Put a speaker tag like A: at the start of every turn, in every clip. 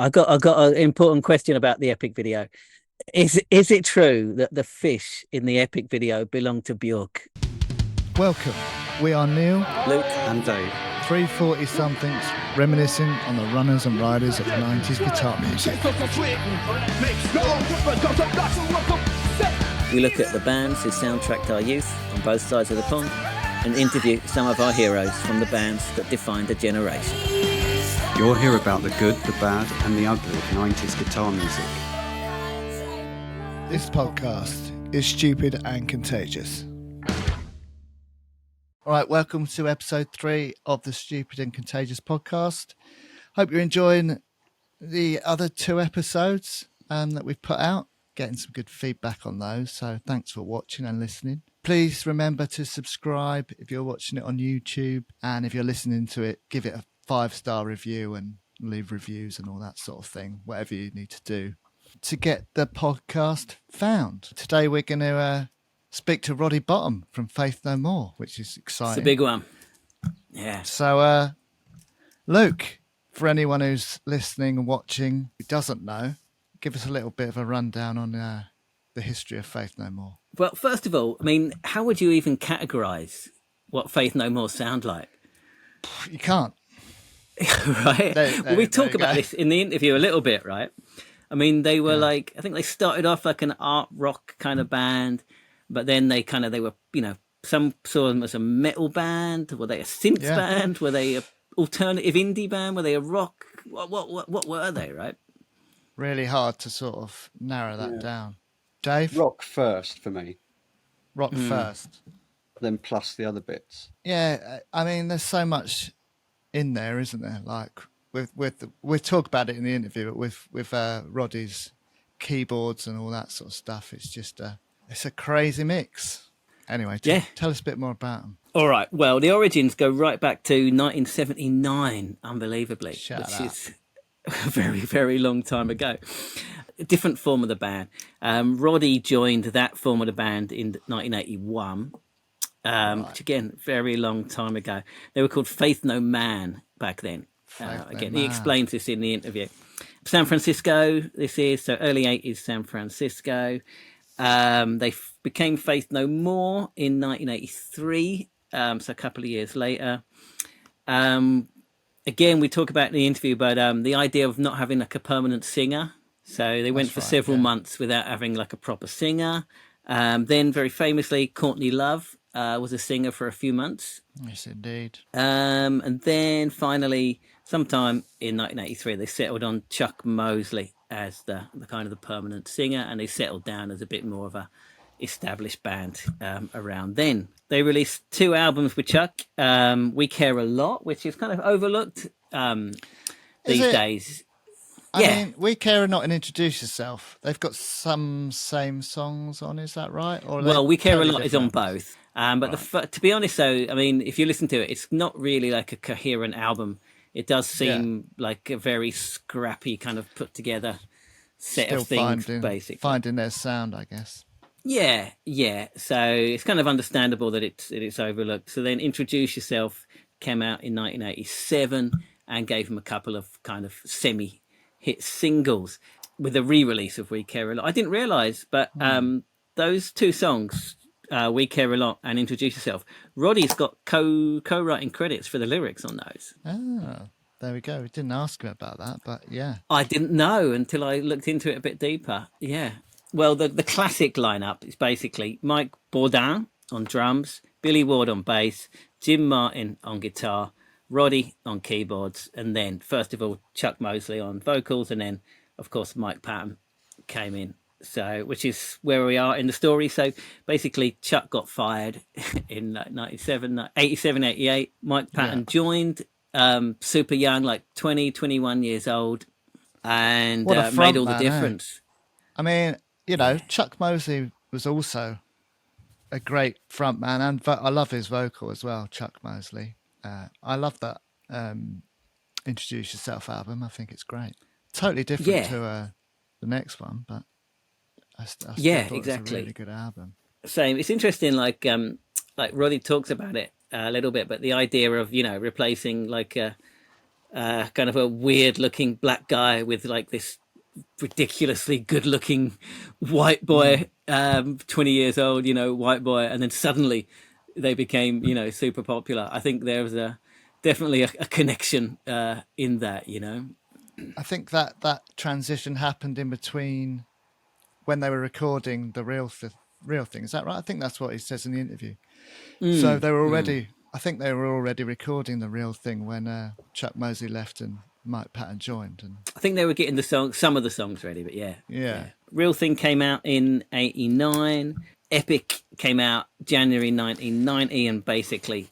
A: I got an important question about the Epic video. Is it true that the fish in the Epic video belong to Bjork?
B: Welcome. We are Neil,
C: Luke and Dave.
B: 340 somethings, reminiscing on the runners and riders of 90s guitar music.
A: We look at the bands who soundtracked our youth on both sides of the pond and interview some of our heroes from the bands that defined a generation.
C: You'll hear about the good, the bad and the ugly of 90s guitar music.
B: This podcast is Stupid and Contagious. All right, welcome to episode 3 of the Stupid and Contagious podcast. Hope you're enjoying the other 2 episodes that we've put out, getting some good feedback on those. So thanks for watching and listening. Please remember to subscribe if you're watching it on YouTube, and if you're listening to it, give it a 5-star review and leave reviews and all that sort of thing, whatever you need to do to get the podcast found. Today we're going to speak to Roddy Bottum from Faith No More, which is exciting.
A: It's a big one. Yeah.
B: So, Luke, for anyone who's listening and watching who doesn't know, give us a little bit of a rundown on the history of Faith No More.
A: Well, first of all, I mean, how would you even categorise what Faith No More sound like?
B: You can't.
A: Right? Well, we talk about this in the interview a little bit, right? I mean, they were I think they started off like an art rock kind of band, but then they were, some saw them as a metal band. Were they a synth band? Were they a alternative indie band? Were they a rock? What were they, right?
B: Really hard to sort of narrow that down. Dave?
C: Rock first for me.
B: Rock first.
C: Then plus the other bits.
B: Yeah, I mean, there's so much in there, isn't there? Like, we'll talk about it in the interview, but with Roddy's keyboards and all that sort of stuff, it's just it's a crazy mix. Anyway, tell us a bit more about them.
A: All right. Well, the origins go right back to 1979, unbelievably, which is a very, very long time ago. A different form of the band. Roddy joined that form of the band in 1981, which again, very long time ago. They were called Faith No Man back then. He explains this in the interview. San Francisco, this is, so early 80s San Francisco. They became Faith No More in 1983, so a couple of years later. Again, we talk about in the interview, but the idea of not having like a permanent singer. So they went for several months without having like a proper singer. Then very famously, Courtney Love was a singer for a few months.
B: Yes, indeed.
A: And then finally, sometime in 1983, they settled on Chuck Mosley as the kind of the permanent singer, and they settled down as a bit more of a established band around then. They released 2 albums with Chuck, We Care a Lot, which is kind of overlooked these days.
B: I mean, We Care a Lot and Introduce Yourself, they've got some same songs on, is that right? Or
A: well, We Care a Lot is on both. But to be honest, though, I mean, if you listen to it, it's not really like a coherent album. It does seem like a very scrappy kind of put together set of things, basically.
B: Finding their sound, I guess.
A: Yeah. So it's kind of understandable that it's overlooked. So then Introduce Yourself came out in 1987 and gave them a couple of kind of semi-hit singles with a re-release of We Care a Lot. I didn't realise, but those 2 songs, We Care a Lot and Introduce Yourself, Roddy's got co-writing credits for the lyrics on those.
B: Oh, there we go. We didn't ask him about that, but yeah.
A: I didn't know until I looked into it a bit deeper. Yeah. Well, the classic lineup is basically Mike Bourdin on drums, Billy Ward on bass, Jim Martin on guitar, Roddy on keyboards, and then, first of all, Chuck Mosley on vocals, and then, of course, Mike Patton came in. So, which is where we are in the story. So basically Chuck got fired in 87, 88. Mike Patton joined super young, like 20, 21 years old, and made all the difference.
B: I mean, Chuck Mosley was also a great frontman, and I love his vocal as well, Chuck Mosley. I love that Introduce Yourself album. I think it's great. Totally different to the next one, but I still thought exactly. It was a really good album.
A: Same. It's interesting, like Roddy talks about it a little bit, but the idea of replacing like a kind of a weird looking black guy with like this ridiculously good looking white boy, 20 years old, white boy. And then suddenly they became, super popular. I think there was definitely a connection in that,
B: I think that transition happened in between when they were recording the real thing. Is that right? I think that's what he says in the interview. So they were already, I think they were already recording the real thing when Chuck Mosley left and Mike Patton joined. And
A: I think they were getting some of the songs ready, but yeah.
B: Yeah.
A: Real Thing came out in 89. Epic came out January 1990, and basically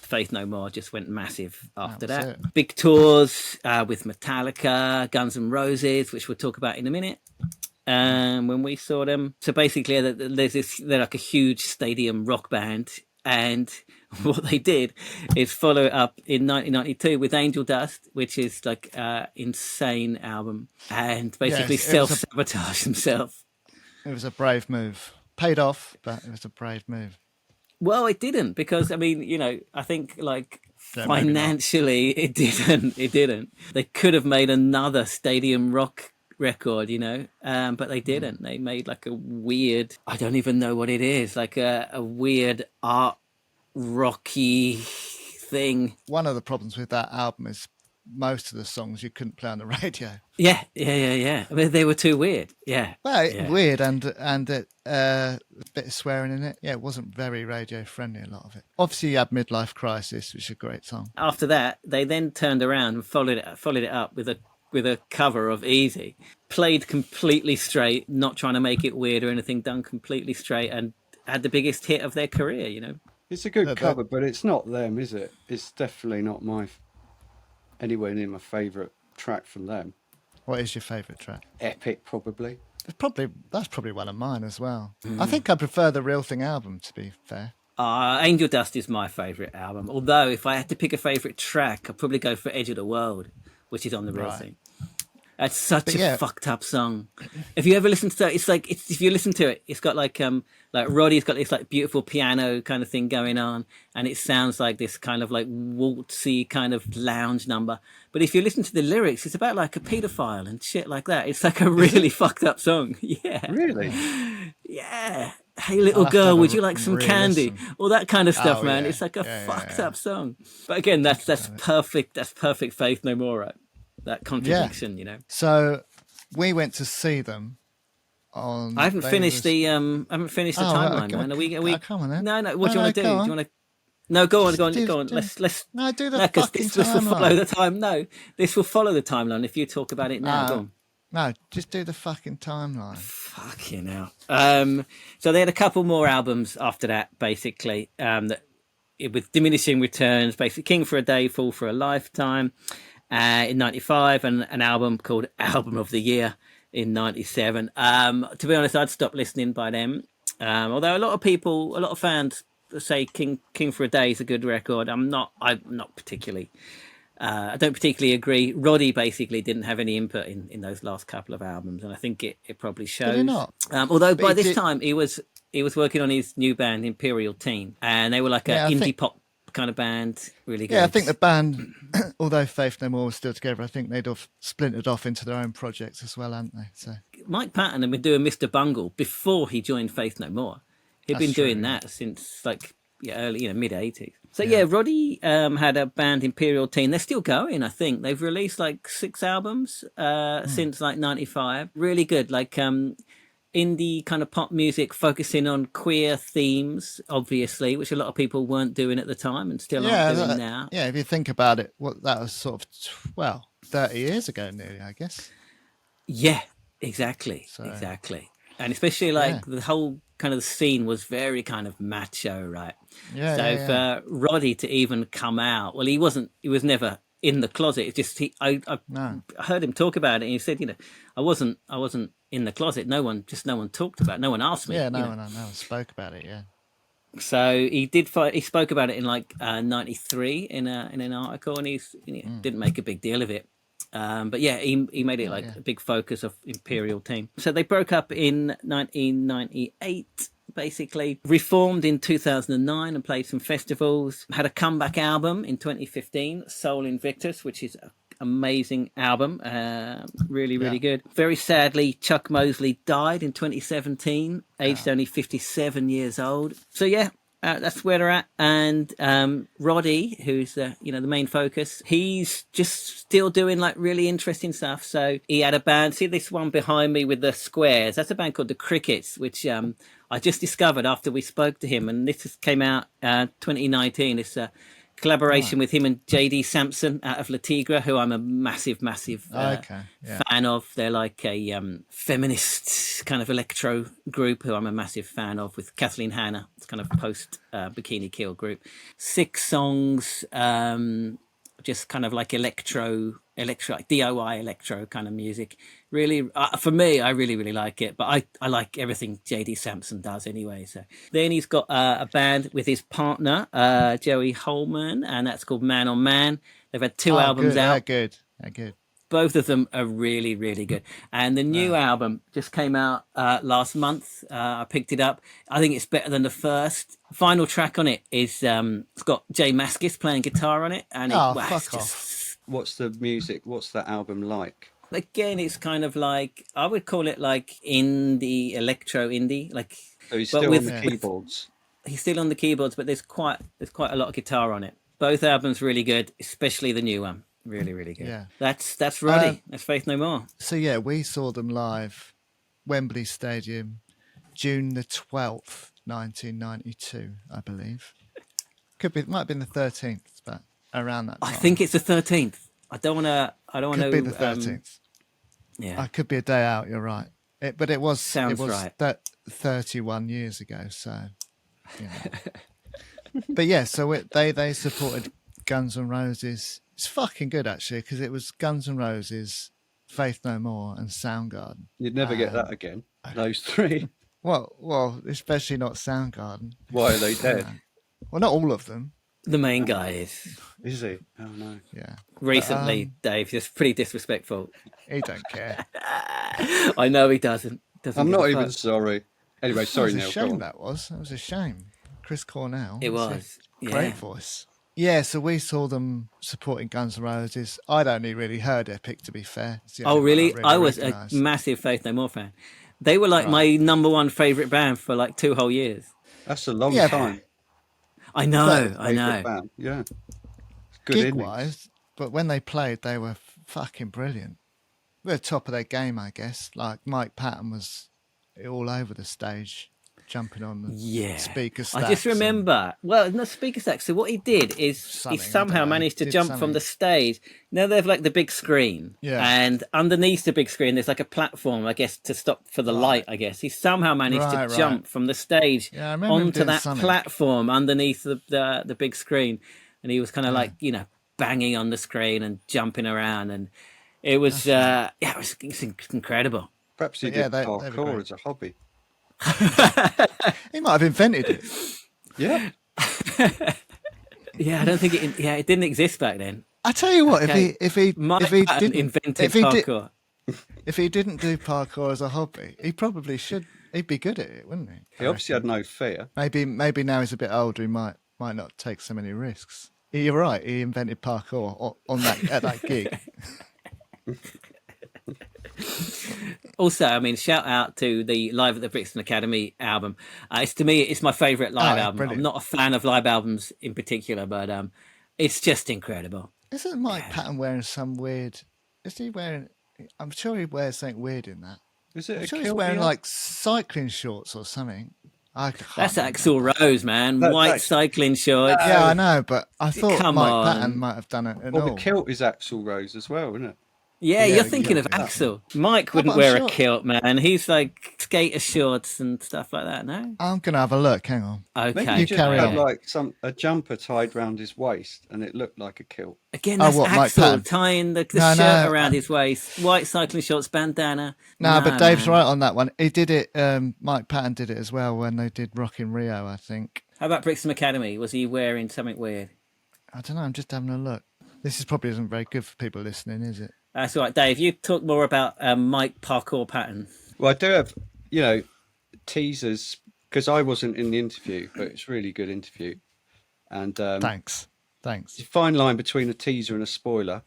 A: Faith No More just went massive after that. Big tours with Metallica, Guns N' Roses, which we'll talk about in a minute. When we saw them, so basically they're like a huge stadium rock band, and what they did is follow it up in 1992 with Angel Dust, which is like an insane album, and basically self-sabotage himself.
B: It was a brave move. Paid off, but it was a brave move.
A: Well, it didn't, because I mean, I think like financially it didn't. They could have made another stadium rock record, but they didn't. They made like a weird, I don't even know what it is, like a weird art rocky thing.
B: One of the problems with that album is most of the songs you couldn't play on the radio.
A: Yeah. I mean, they were too weird. Yeah.
B: Well, weird and a bit of swearing in it. Yeah, it wasn't very radio friendly, a lot of it. Obviously, you had Midlife Crisis, which is a great song.
A: After that, they then turned around and followed it up with a cover of Easy, played completely straight, not trying to make it weird or anything, done completely straight, and had the biggest hit of their career.
C: It's a good cover, but it's not them, is it? It's definitely not anywhere near my favourite track from them.
B: What is your favourite track?
C: Epic, probably.
B: That's probably one of mine as well. I think I prefer the Real Thing album, to be fair.
A: Angel Dust is my favourite album. Although, if I had to pick a favourite track, I'd probably go for Edge of the World, which is on the Real Thing. That's such a fucked up song. If you ever listen to it, if you listen to it, it's got like Roddy's got this like beautiful piano kind of thing going on, and it sounds like this kind of like waltzy kind of lounge number. But if you listen to the lyrics, it's about like a paedophile and shit like that. It's like a really fucked up song. Yeah.
C: Really?
A: Yeah. Hey little girl, would you like some candy? All that kind of stuff, man. It's like a fucked up song. But again, that's perfect. That's perfect Faith No More, right? That contradiction,
B: So we went to see them on.
A: I haven't finished the timeline, man. Are we?
B: Come on, then.
A: No. What do you want to do? Do you want to? No, go on. Let's.
B: No, do the fucking
A: this will follow the time. No, this will follow the timeline if you talk about it now. Go on.
B: No, just do the fucking timeline.
A: Fucking hell. So they had a couple more albums after that, basically. With diminishing returns, basically King for a Day, Fool for a Lifetime. In 95, and an album called Album of the Year in 97. To be honest, I'd stopped listening by then. Although a lot of fans say King for a Day is a good record. I'm not particularly. I don't particularly agree. Roddy basically didn't have any input in those last couple of albums, and I think it probably shows.
B: Did he not?
A: Although by this time he was working on his new band Imperial Teen, and they were like an indie pop kind of band, really good.
B: Yeah, I think the band, although Faith No More was still together, I think they'd have splintered off into their own projects as well, hadn't they? So
A: Mike Patton had been doing Mr. Bungle before he joined Faith No More. He'd been doing that since early, mid 80s. So Roddy had a band Imperial Teen. They're still going, I think. They've released like 6 albums since like 95. Really good, like indie kind of pop music focusing on queer themes, obviously, which a lot of people weren't doing at the time and still aren't doing now.
B: Yeah, if you think about it, that was sort of 30 years ago nearly, I guess.
A: Yeah, exactly. Exactly. And especially the whole kind of scene was very kind of macho, right?
B: Yeah.
A: So for Roddy to even come out, well, he was never in the closet. It's just I heard him talk about it, and he said, I wasn't in the closet. No one talked about it. No one asked me.
B: Yeah, no one spoke about it. Yeah.
A: So he spoke about it in like 93 in an article, and he didn't make a big deal of it. But yeah, he made it a big focus of Imperial Team. So they broke up in 1998. basically. Reformed in 2009 and played some festivals. Had a comeback album in 2015, Soul Invictus, which is an amazing album. Really, really good. Very sadly, Chuck Mosley died in 2017, aged only 57 years old. So yeah, that's where they're at. And Roddy, who's the main focus, he's just still doing like really interesting stuff. So he had a band. See this one behind me with the squares? That's a band called the Crickets, which I just discovered after we spoke to him. And this came out 2019. It's a collaboration with him and JD Sampson out of La Tigra, who I'm a massive fan of. They're like a feminist kind of electro group who I'm a massive fan of, with Kathleen Hanna. It's kind of post Bikini Kill group. 6 songs, just kind of like electro like DIY electro kind of music. Really, for me, I really, really like it. But I like everything JD Sampson does anyway. So then he's got a band with his partner, Joey Holman, and that's called Man on Man. They've had 2 albums out.
B: They're good.
A: Both of them are really, really good. And the new album just came out last month. I picked it up. I think it's better than the first. Final track on it is it's got Jay Maskis playing guitar on it, and
B: fuck off.
C: What's the music? What's that album like?
A: Again, it's kind of like, I would call it like indie, electro indie. Like,
C: So he's still on the keyboards.
A: He's still on the keyboards, but there's quite a lot of guitar on it. Both albums really good, especially the new one. Really, really good. Yeah. That's Roddy. That's Faith No More.
B: So yeah, we saw them live, Wembley Stadium, June the 12th, 1992, I believe. It might have been the 13th, but around that time.
A: I think it's the 13th. I don't want to.
B: Could be the 13th.
A: Yeah.
B: I could be a day out. You're right. But it was.
A: Sounds right.
B: 31 years ago. So. But yeah, so they supported Guns N' Roses. It's fucking good actually, because it was Guns N' Roses, Faith No More, and Soundgarden.
C: You'd never get that again. Those 3.
B: Well, especially not Soundgarden.
C: Why are they dead?
B: Well, not all of them.
A: The main guy is.
C: Is he? Oh no.
B: Yeah.
A: Recently, Dave, just pretty disrespectful.
B: He don't care.
A: I know he doesn't.
C: I'm not even sorry. Anyway, sorry, Neil.
B: That was a shame. That was a shame. Chris Cornell.
A: It was.
B: Great voice. Yeah, so we saw them supporting Guns N' Roses. I'd only really heard Epic, to be fair.
A: Oh, really? I was a massive Faith No More fan. They were like my number 1 favourite band for like 2 whole years.
C: That's a long time.
A: I know.
C: Band. Yeah. Good
B: gig-wise, but when they played, they were fucking brilliant. They're top of their game, I guess. Like Mike Patton was all over the stage, jumping on the speaker stacks.
A: I just remember, not speaker stacks. So what he did is he somehow managed to jump from the stage. Now they have like the big screen, and underneath the big screen there's like a platform, I guess, to stop for the light. I guess he somehow managed to jump from the stage onto that platform underneath the big screen, and he was kind of like banging on the screen and jumping around, and it was it's incredible.
C: Perhaps he did parkour as a hobby.
B: He might have invented it.
C: Yeah.
A: I don't think it didn't exist back then.
B: I tell you what, if he didn't
A: invent parkour,
B: if he didn't do parkour as a hobby, he probably should. He'd be good at it, wouldn't he?
C: He obviously had no fear.
B: Maybe now he's a bit older, he might not take so many risks. You're right. He invented parkour at that gig.
A: Also, I mean, shout out to the Live at the Brixton Academy album. To me, it's my favourite live album. Brilliant. I'm not a fan of live albums in particular, but it's just incredible.
B: Isn't Mike Patton wearing some weird? Is he wearing? I'm sure he wears something weird in that.
C: Is it?
B: I'm sure he's wearing like cycling shorts or something.
A: That's Axl Rose, man. White cycling shorts.
B: Yeah, I know, but I thought Mike Patton might have done it.
C: The kilt is Axl Rose as well, isn't it?
A: Yeah, you're thinking of Axl. Mike wouldn't wear a kilt, man. He's like skater shorts and stuff like that, no?
B: I'm going to have a look. Hang on.
A: Okay.
C: Maybe you carry on. Like a jumper tied round his waist and it looked like a kilt.
A: Again, that's Axl tying the shirt around his waist. White cycling shorts, bandana.
B: No, but Dave's right on that one. He did it. Mike Patton did it as well when they did Rock in Rio, I think.
A: How about Brixton Academy? Was he wearing something weird?
B: I don't know. I'm just having a look. This probably isn't very good for people listening, is it?
A: That's all right, Dave. You talk more about Mike Parkour Patton.
C: Well, I do have, teasers because I wasn't in the interview, but it's a really good interview. And
B: Thanks.
C: it's a fine line between a teaser and a spoiler.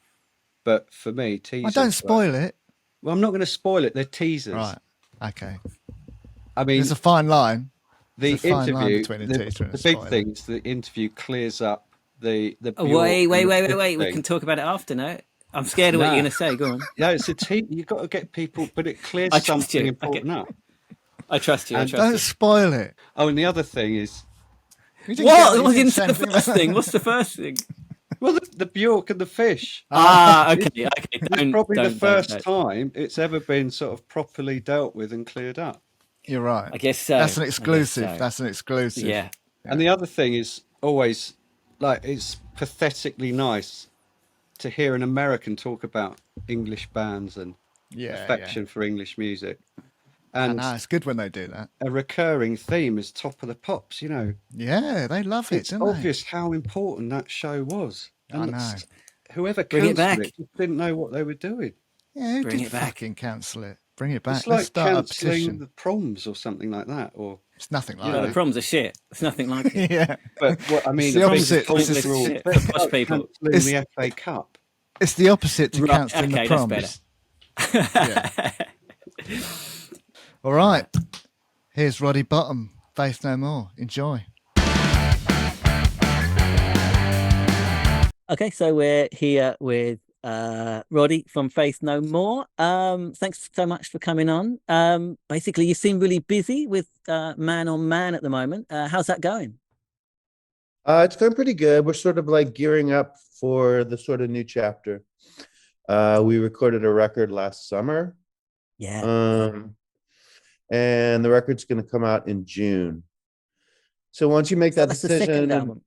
C: But for me, teasers.
B: Don't spoil it.
C: Well, I'm not going to spoil it. They're teasers.
B: Right. Okay.
C: I mean,
B: there's a fine line.
C: The
B: There's a fine line
C: interview,
B: between a teaser and a
C: the big
B: spoiler.
C: thing is the interview clears up the.
A: Wait.
C: Thing.
A: We can talk about it after, no? I'm scared of what you're going to say. Go on.
C: No, it's a you've got to get people, but it clears something important up.
A: I trust you.
B: Don't spoil it.
C: Oh, and the other thing is.
A: What? What's the first thing? What's the first thing?
C: Well, the Bjork and the fish.
A: Okay.
C: It's probably the first time it's ever been sort of properly dealt with and cleared up.
B: You're right.
A: I guess so.
B: That's an exclusive. That's an exclusive.
A: Yeah.
C: And the other thing is always, like, it's pathetically nice to hear an American talk about English bands and affection for English music. And
B: it's good when they do that.
C: A recurring theme is Top of the Pops, you know.
B: Yeah, they love it, don't they?
C: It's obvious how important that show was. And
B: I know.
C: Whoever cancelled it just didn't know what they were doing.
B: Yeah, who did fucking cancel it? Bring it back.
C: It's like
B: Let's start a
C: cancelling
B: petition.
C: the proms or something like that. Or
B: it's nothing like
A: that. The proms are shit. It's nothing like it.
B: Yeah.
C: But what I mean,
B: it's the opposite.
A: For posh people.
C: It's the FA Cup.
B: It's the opposite to cancelling the proms.
A: That's better.
B: All right. Here's Roddy Bottum, Faith No More. Enjoy.
A: Okay, so we're here with Roddy from Faith No More. Thanks so much for coming on. Basically, you seem really busy with Man on Man at the moment. How's that going?
D: It's going pretty good. We're sort of like gearing up for the sort of new chapter. We recorded a record last summer.
A: Yeah.
D: And the record's going to come out in June. So once you make that decision,
A: the second album.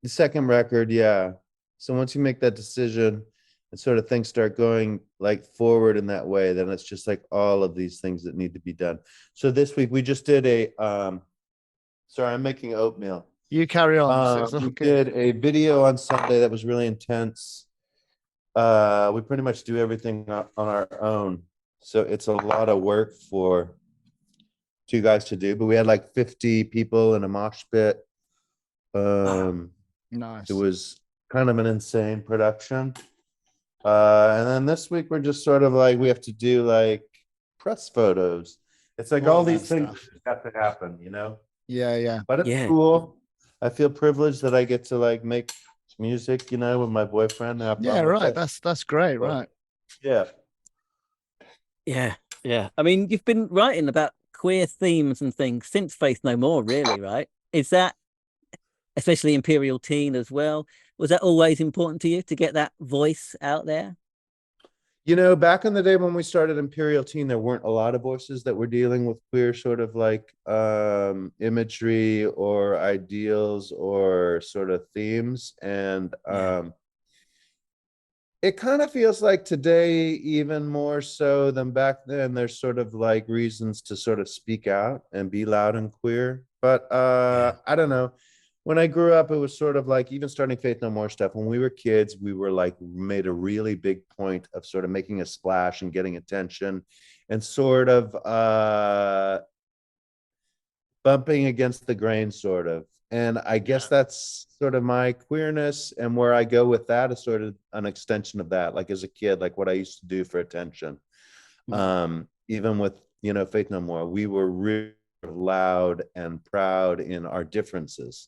D: The second record, yeah. So once you make that decision and sort of things start going like forward in that way, then it's just like all of these things that need to be done. So this week we just did a, sorry, I'm making oatmeal.
B: You carry on.
D: We did a video on Sunday that was really intense. We pretty much do everything on our own. So it's a lot of work for two guys to do, but we had like 50 people in a mosh pit.
B: Nice.
D: It was kind of an insane production. And then this week we're just sort of like, we have to do like press photos. It's like all these things have to happen, you know?
B: Yeah.
D: But it's cool. I feel privileged that I get to like make music, you know, with my boyfriend.
B: Yeah, right. That's great, right?
D: Yeah.
A: I mean, you've been writing about queer themes and things since Faith No More, really, right? Is that, especially Imperial Teen as well, was that always important to you to get that voice out there?
D: You know, back in the day when we started Imperial Teen, there weren't a lot of voices that were dealing with queer sort of like imagery or ideals or sort of themes. And it kind of feels like today, even more so than back then, there's sort of like reasons to sort of speak out and be loud and queer. But I don't know. When I grew up, it was sort of like, even starting Faith No More stuff, when we were kids, we were like, made a really big point of sort of making a splash and getting attention and sort of bumping against the grain, sort of. And I guess that's sort of my queerness, and where I go with that is sort of an extension of that. Like as a kid, like what I used to do for attention. Even with, you know, Faith No More, we were really loud and proud in our differences.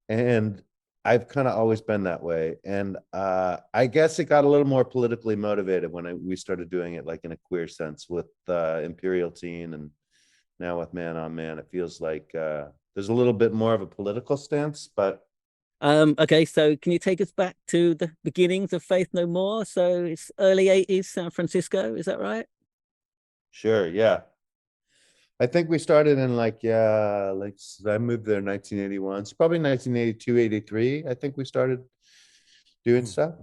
D: And I've kind of always been that way. And I guess it got a little more politically motivated when we started doing it like in a queer sense with Imperial Teen, and now with Man on Man. It feels like there's a little bit more of a political stance, but
A: okay, so can you take us back to the beginnings of Faith No More? So it's early 80s San Francisco, is that right?
D: Sure, yeah. I think we started in like I moved there in 1981. It's probably 1982, 83. I think we started doing stuff.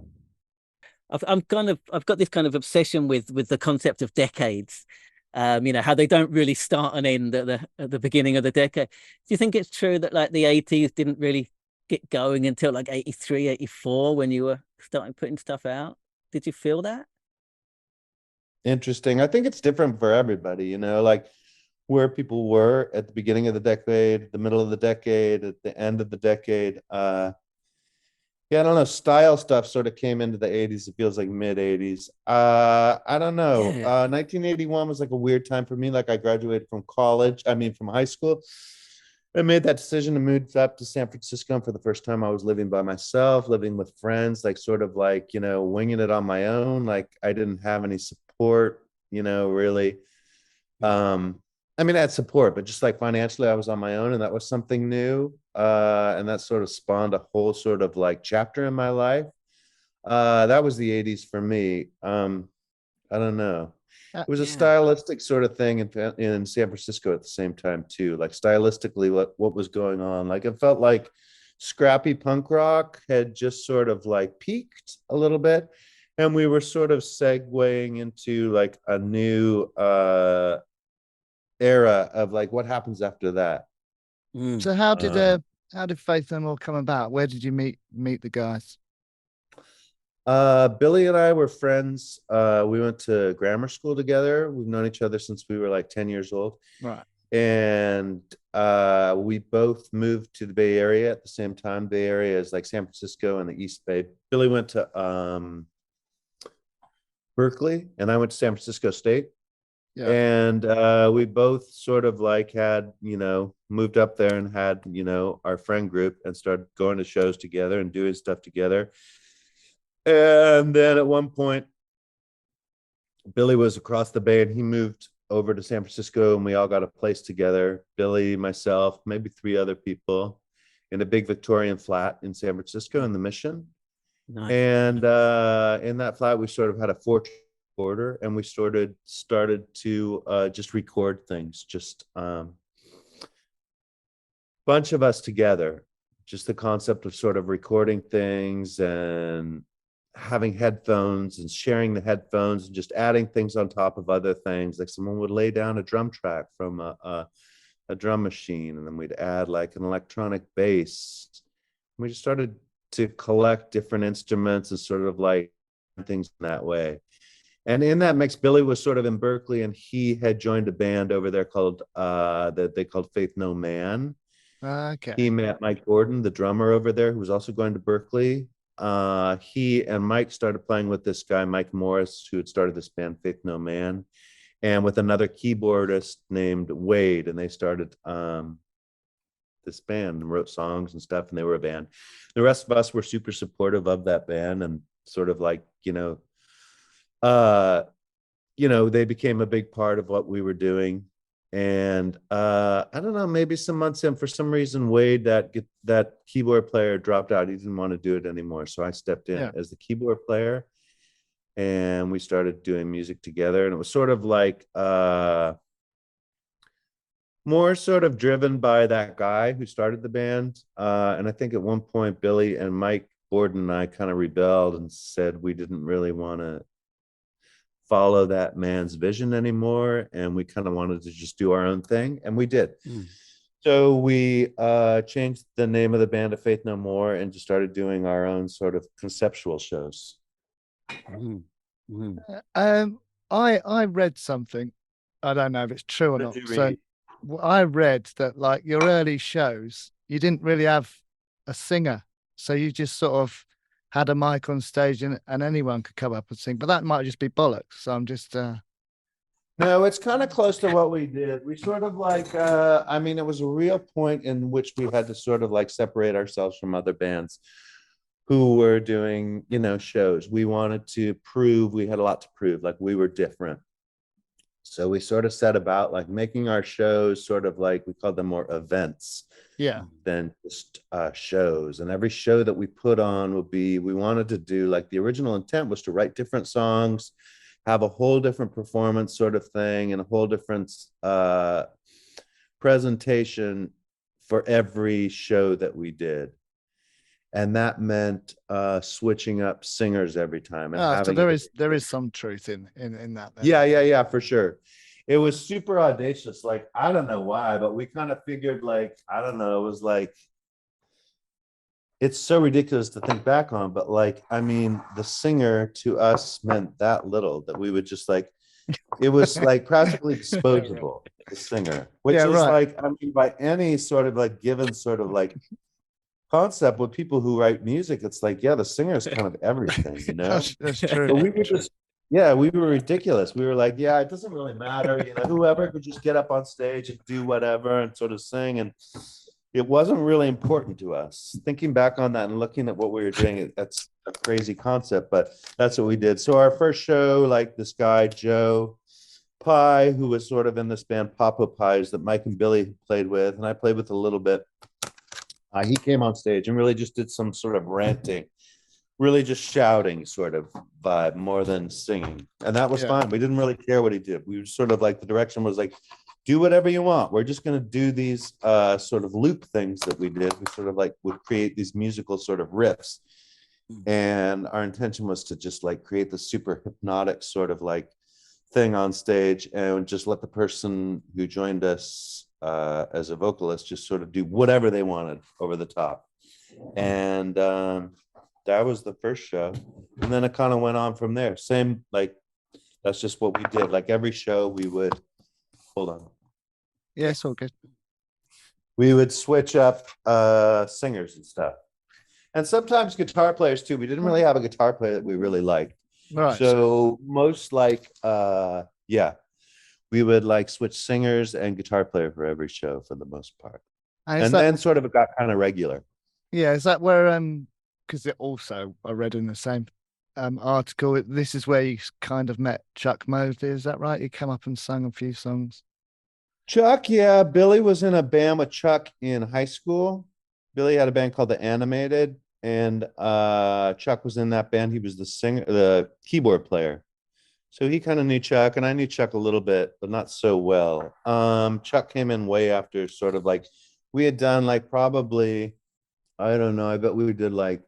A: I've got this kind of obsession with the concept of decades. You know, how they don't really start and end at the beginning of the decade. Do you think it's true that like the 80s didn't really get going until like 83, 84 when you were starting putting stuff out? Did you feel that?
D: Interesting. I think it's different for everybody, you know, like where people were at the beginning of the decade, the middle of the decade, at the end of the decade. Yeah, I don't know. Style stuff sort of came into the 80s. It feels like mid 80s. I don't know.
A: Yeah.
D: 1981 was like a weird time for me. Like I graduated from college, I mean from high school. I made that decision to move up to San Francisco. And for the first time, I was living by myself, living with friends, like sort of like, winging it on my own. Like I didn't have any support, really. I mean, I had support, but just like financially, I was on my own, and that was something new. And that sort of spawned a whole sort of like chapter in my life. That was the 80s for me. I don't know. It was a stylistic sort of thing in San Francisco at the same time too. Like stylistically, what was going on? Like it felt like scrappy punk rock had just sort of like peaked a little bit, and we were sort of segueing into like a new era of like what happens after that.
B: So how did Faith No More come about? Where did you meet the guys?
D: Billy and I were friends. We went to grammar school together. We've known each other since we were like 10 years old.
B: Right.
D: And we both moved to the Bay Area at the same time. Bay Area is like San Francisco and the East Bay. Billy went to Berkeley, and I went to San Francisco State. Yeah. And we both sort of like had, moved up there and had, our friend group and started going to shows together and doing stuff together. And then at one point, Billy was across the bay and he moved over to San Francisco, and we all got a place together. Billy, myself, maybe 3 other people in a big Victorian flat in San Francisco in the Mission. Nice. And in that flat, we sort of had a 4-track recorder, and we started to just record things, just bunch of us together. Just the concept of sort of recording things and having headphones and sharing the headphones and just adding things on top of other things. Like someone would lay down a drum track from a drum machine, and then we'd add like an electronic bass. We just started to collect different instruments and sort of like things in that way. And in that mix, Billy was sort of in Berkeley, and he had joined a band over there called that they called Faith No Man.
B: Okay.
D: He met Mike Gordon, the drummer over there, who was also going to Berkeley. He and Mike started playing with this guy, Mike Morris, who had started this band, Faith No Man, and with another keyboardist named Wade. And they started this band and wrote songs and stuff, and they were a band. The rest of us were super supportive of that band, and sort of like, they became a big part of what we were doing. And I don't know, maybe some months in, for some reason, Wade, that keyboard player, dropped out. He didn't want to do it anymore. So I stepped in as the keyboard player, and we started doing music together. And it was sort of like more sort of driven by that guy who started the band. And I think at one point, Billy and Mike Gordon and I kind of rebelled and said we didn't really want to follow that man's vision anymore, and we kind of wanted to just do our own thing, and we did. So we changed the name of the band to Faith No More and just started doing our own sort of conceptual shows.
B: I read something, I don't know if it's true or not. So I read that like your early shows, you didn't really have a singer, so you just sort of had a mic on stage and anyone could come up and sing, but that might just be bollocks. So I'm just
D: No, it's kind of close to what we did. We sort of like it was a real point in which we had to sort of like separate ourselves from other bands who were doing, shows. We wanted to prove, we had a lot to prove, like we were different. So we sort of set about like making our shows sort of like, we called them more events than just shows. And every show that we put on would be, we wanted to do, like, the original intent was to write different songs, have a whole different performance sort of thing, and a whole different presentation for every show that we did. And that meant switching up singers every time. And
B: so there is some truth in that then.
D: Yeah, for sure. It was super audacious. Like, I don't know why, but we kind of figured, like, I don't know, it was like, it's so ridiculous to think back on, but like, I mean, the singer to us meant that little that we would just like, it was like practically disposable. the singer, which
B: Yeah,
D: is
B: right.
D: like, I mean, by any sort of like given sort of like concept with people who write music, it's like, yeah, the singer is kind of everything, you know?
B: That's true.
D: But we were just, yeah, we were ridiculous. We were like, yeah, it doesn't really matter, you know, whoever could just get up on stage and do whatever and sort of sing. And it wasn't really important to us. Thinking back on that and looking at what we were doing, that's a crazy concept, but that's what we did. So our first show, like this guy, Joe Pye, who was sort of in this band Papa Pies that Mike and Billy played with, and I played with a little bit. He came on stage and really just did some sort of ranting, really just shouting sort of vibe more than singing. And that was fine. We didn't really care what he did. We were sort of like, the direction was like, do whatever you want. We're just going to do these sort of loop things that we did. We sort of like would create these musical sort of riffs. And our intention was to just like create the super hypnotic sort of like thing on stage and just let the person who joined us as a vocalist just sort of do whatever they wanted over the top. And that was the first show. And then it kind of went on from there. Same, like, that's just what we did. Like every show we would, hold on.
B: Yeah, it's all good.
D: We would switch up singers and stuff. And sometimes guitar players too. We didn't really have a guitar player that we really liked.
B: Right.
D: So most like, we would like switch singers and guitar player for every show for the most part. And then sort of it got kind of regular.
B: Yeah, is that where because it also, I read in the same article, this is where you kind of met Chuck Mosley, is that right? He came up and sang a few songs.
D: Chuck, yeah. Billy was in a band with Chuck in high school. Billy had a band called The Animated, and Chuck was in that band. He was the singer, the keyboard player. So he kind of knew Chuck, and I knew Chuck a little bit, but not so well. Chuck came in way after, sort of like, we had done like probably, I don't know, I bet we did like,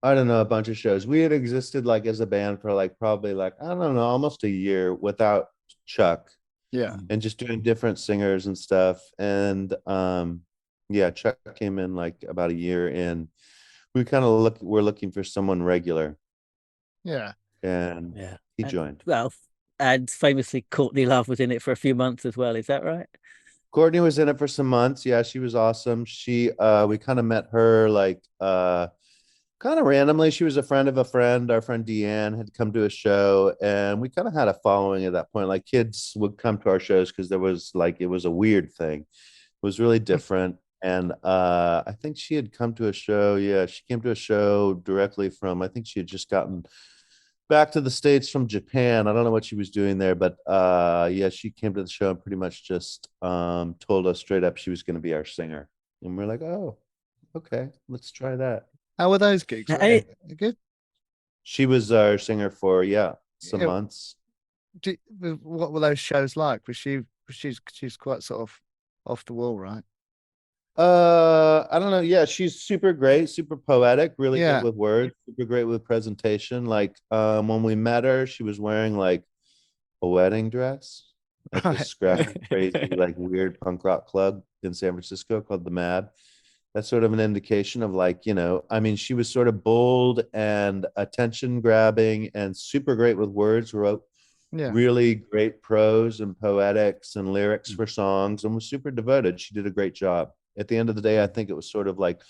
D: I don't know, a bunch of shows. We had existed like as a band for like probably like, I don't know, almost a year without Chuck.
B: Yeah.
D: And just doing different singers and stuff. And Chuck came in like about a year in. We kind of we're looking for someone regular.
B: Yeah.
D: And he joined.
A: Well, and famously Courtney Love was in it for a few months as well. Is that right?
D: Courtney was in it for some months. Yeah, she was awesome. She we kind of met her like kind of randomly. She was a friend of a friend. Our friend Deanne had come to a show, and we kind of had a following at that point. Like kids would come to our shows because there was like, it was a weird thing. It was really different. And I think she had come to a show. Yeah, she came to a show directly from, I think she had just gotten back to the States from Japan. I don't know what she was doing there, but she came to the show and pretty much just told us straight up she was going to be our singer. And we're like, oh, okay, let's try that.
B: How were those gigs? Good.
D: She was our singer for some months.
B: What were those shows like? She's quite sort of off the wall, right?
D: I don't know. Yeah, she's super great, super poetic, really good with words, super great with presentation. Like when we met her, she was wearing like a wedding dress at this scrappy, crazy, like weird punk rock club in San Francisco called the Mad. That's sort of an indication of like, you know, I mean, she was sort of bold and attention grabbing and super great with words, wrote really great prose and poetics and lyrics for songs, and was super devoted. She did a great job. At the end of the day, I think it was sort of like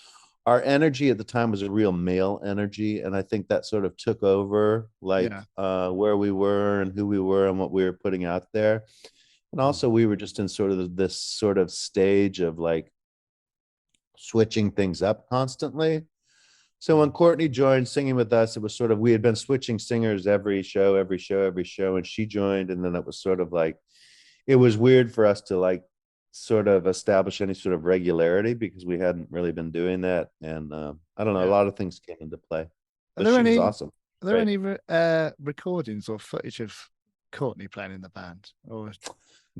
D: our energy at the time was a real male energy. And I think that sort of took over like where we were and who we were and what we were putting out there. And also we were just in sort of this sort of stage of like switching things up constantly. So when Courtney joined singing with us, it was sort of, we had been switching singers every show, and she joined. And then it was sort of like, it was weird for us to like sort of establish any sort of regularity because we hadn't really been doing that. And I don't know, a lot of things came into play. But she was awesome.
B: Are there any recordings or footage of Courtney playing in the band? Or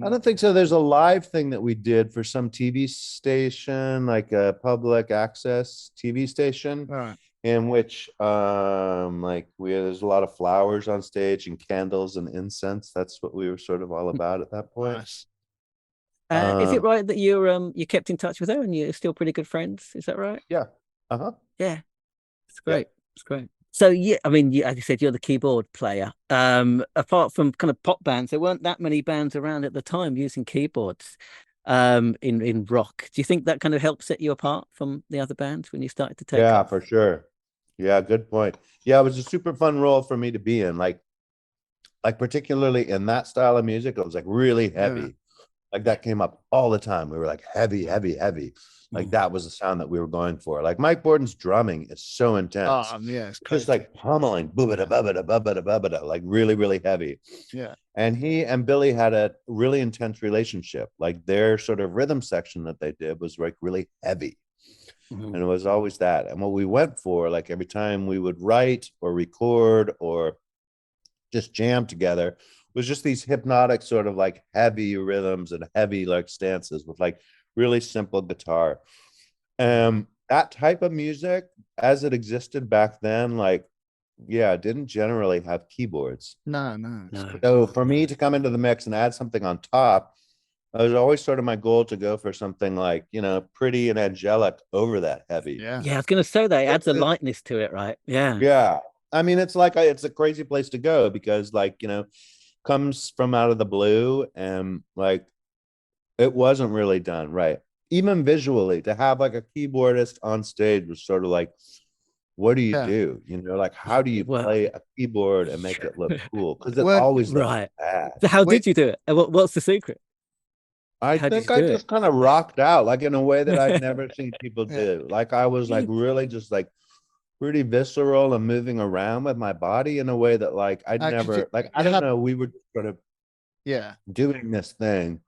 D: I don't think so. There's a live thing that we did for some TV station, like a public access TV station, in which there's a lot of flowers on stage and candles and incense. That's what we were sort of all about at that point.
A: Nice. Is it right that you kept in touch with her and you're still pretty good friends? Is that right?
D: Yeah.
A: Yeah. It's great.
D: Yeah.
A: It's great. So yeah, I mean, as you said, you're the keyboard player. Apart from kind of pop bands, there weren't that many bands around at the time using keyboards in rock. Do you think that kind of helped set you apart from the other bands when you started to take
D: Yeah,
A: off?
D: for sure. Yeah, good point. Yeah, it was a super fun role for me to be in. Like particularly in that style of music, it was like really
B: Yeah.
D: heavy. Like that came up all the time. We were like heavy, heavy, heavy. Like
A: Mm.
D: that was the sound that we were going for. Like Mike Borden's drumming is so intense.
B: Yeah, it's
D: It's just
B: crazy.
D: like pummeling, boobada, bubbada, bubbada, bubbada, like really, really heavy.
B: Yeah.
D: And he and Billy had a really intense relationship. Like their sort of rhythm section that they did was like really heavy.
A: Mhm.
D: And it was always that. And what we went for, like every time we would write or record or just jam together, was just these hypnotic sort of like heavy rhythms and heavy like stances with like really simple guitar. That type of music, as it existed back then, like, yeah, didn't generally have keyboards.
B: No.
A: No.
D: So for me to come into the mix and add something on top, it was always sort of my goal to go for something like, pretty and angelic over that heavy.
B: Yeah.
A: Yeah, I was going to say that it adds a lightness to it, right? Yeah.
D: Yeah. I mean, it's like it's a crazy place to go because, like, comes from out of the blue and like it wasn't really done right. Even visually, to have like a keyboardist on stage was sort of like, what do you
B: Yeah.
D: do? Like, how do you
A: Well,
D: play a keyboard and make it look cool? Because it
B: Well,
D: always looks
A: right.
D: bad.
A: So how
B: Wait.
A: did you do it? And what's the secret?
D: I
A: How did
D: think
A: you
D: I
A: do
D: just
A: it?
D: kind of rocked out, like in a way that I'd never seen people
B: Yeah.
D: do. Like I was like really just like pretty visceral and moving around with my body in a way that like I'd
B: 'cause
D: never like I
B: you
D: don't
B: had-
D: know. We were sort of
B: Yeah.
D: doing this thing.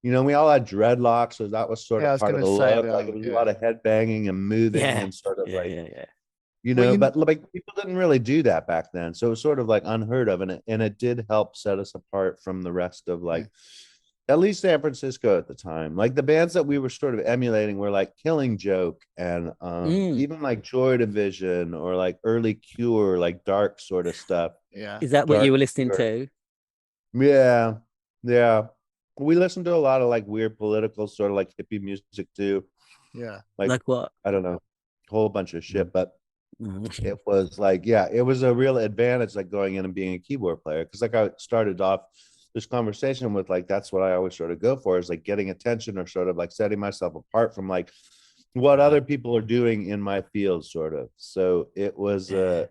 D: We all had dreadlocks, so that was sort
B: Yeah, I
D: of
B: was
D: part of
B: gonna
D: the
B: say
D: look.
B: that.
D: Like it was a
B: Yeah.
D: lot of head banging and moving
A: Yeah.
D: and sort of
A: Yeah,
D: like,
A: yeah, yeah.
B: Well,
D: but like people didn't really do that back then. So it was sort of like unheard of. And it did help set us apart from the rest of like at least San Francisco at the time. Like the bands that we were sort of emulating were like Killing Joke and even like Joy Division or like early Cure, like dark sort of stuff.
B: Yeah.
A: Is that what you
D: Dark
A: were listening
D: Cure.
A: to?
D: Yeah. Yeah. We listened to a lot of like weird political sort of like hippie music too.
B: Yeah.
A: Like what?
D: I don't know, a whole bunch of shit. But
A: Mhm.
D: it was like, yeah, it was a real advantage like going in and being a keyboard player. Cause like I started off this conversation with like, that's what I always sort of go for is like getting attention or sort of like setting myself apart from like what other people are doing in my field sort of. So it was an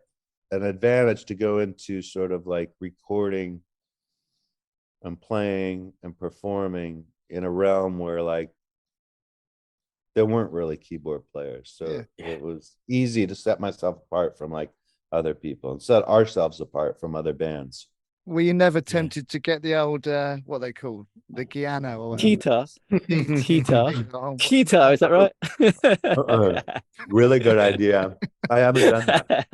D: advantage to go into sort of like recording and playing and performing in a realm where like there weren't really keyboard players. So it was easy to set myself apart from like other people and set ourselves apart from other bands.
B: Were you never tempted to get the old what they call the Giano or whatever?
A: Cheetah. Cheetah.
B: Oh,
A: Cheetah, is that right?
D: Really good idea. I haven't done that.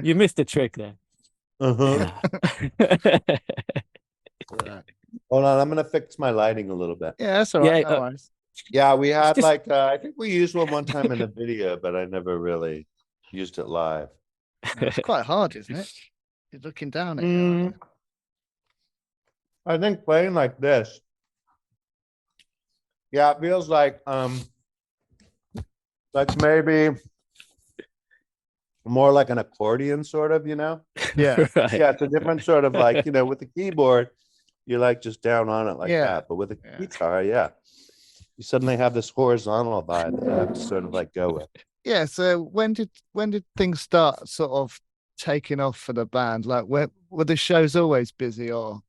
A: You missed a trick there.
D: Uh-huh. Hold on, I'm gonna fix my lighting a little bit.
B: Yeah, that's all right.
A: Yeah,
B: No worries.
D: Yeah, we had
A: just-
D: like I think we used one time in a video, but I never really used it live.
B: It's quite hard, isn't it? You're looking down at you. aren't you?
D: I think playing like this, yeah, it feels like maybe more like an accordion sort of,
B: Yeah.
A: right.
D: Yeah, it's a different sort of like, with the keyboard, you're like just down on it like that. But with a guitar, you suddenly have this horizontal vibe that you have to sort of like go with.
B: Yeah. So when did things start sort of taking off for the band? Like were the shows always busy or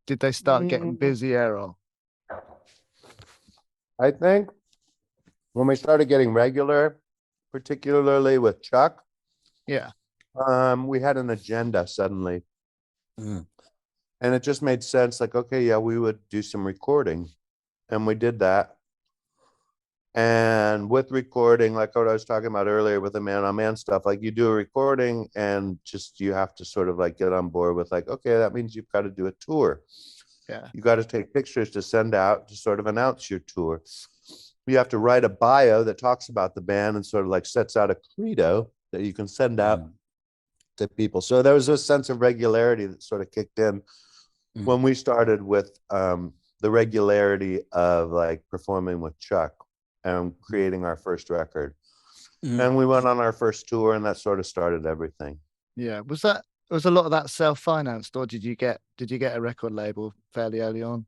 B: did they start getting busier or
D: I think when we started getting regular, particularly with Chuck,
B: yeah.
D: we had an agenda suddenly.
A: Mm.
D: And it just made sense. Like, okay, yeah, we would do some recording. And we did that. And with recording, like what I was talking about earlier with the man-on-man stuff, like you do a recording and just you have to sort of like get on board with like, okay, that means you've got to do a tour.
B: Yeah.
D: You got to take pictures to send out to sort of announce your tour. You have to write a bio that talks about the band and sort of like sets out a credo that you can send out to people. So there was a sense of regularity that sort of kicked in when we started with the regularity of like performing with Chuck and creating our first record. And we went on our first tour, and that sort of started everything.
B: Yeah. Was a lot of that self-financed, or did you get a record label fairly early on?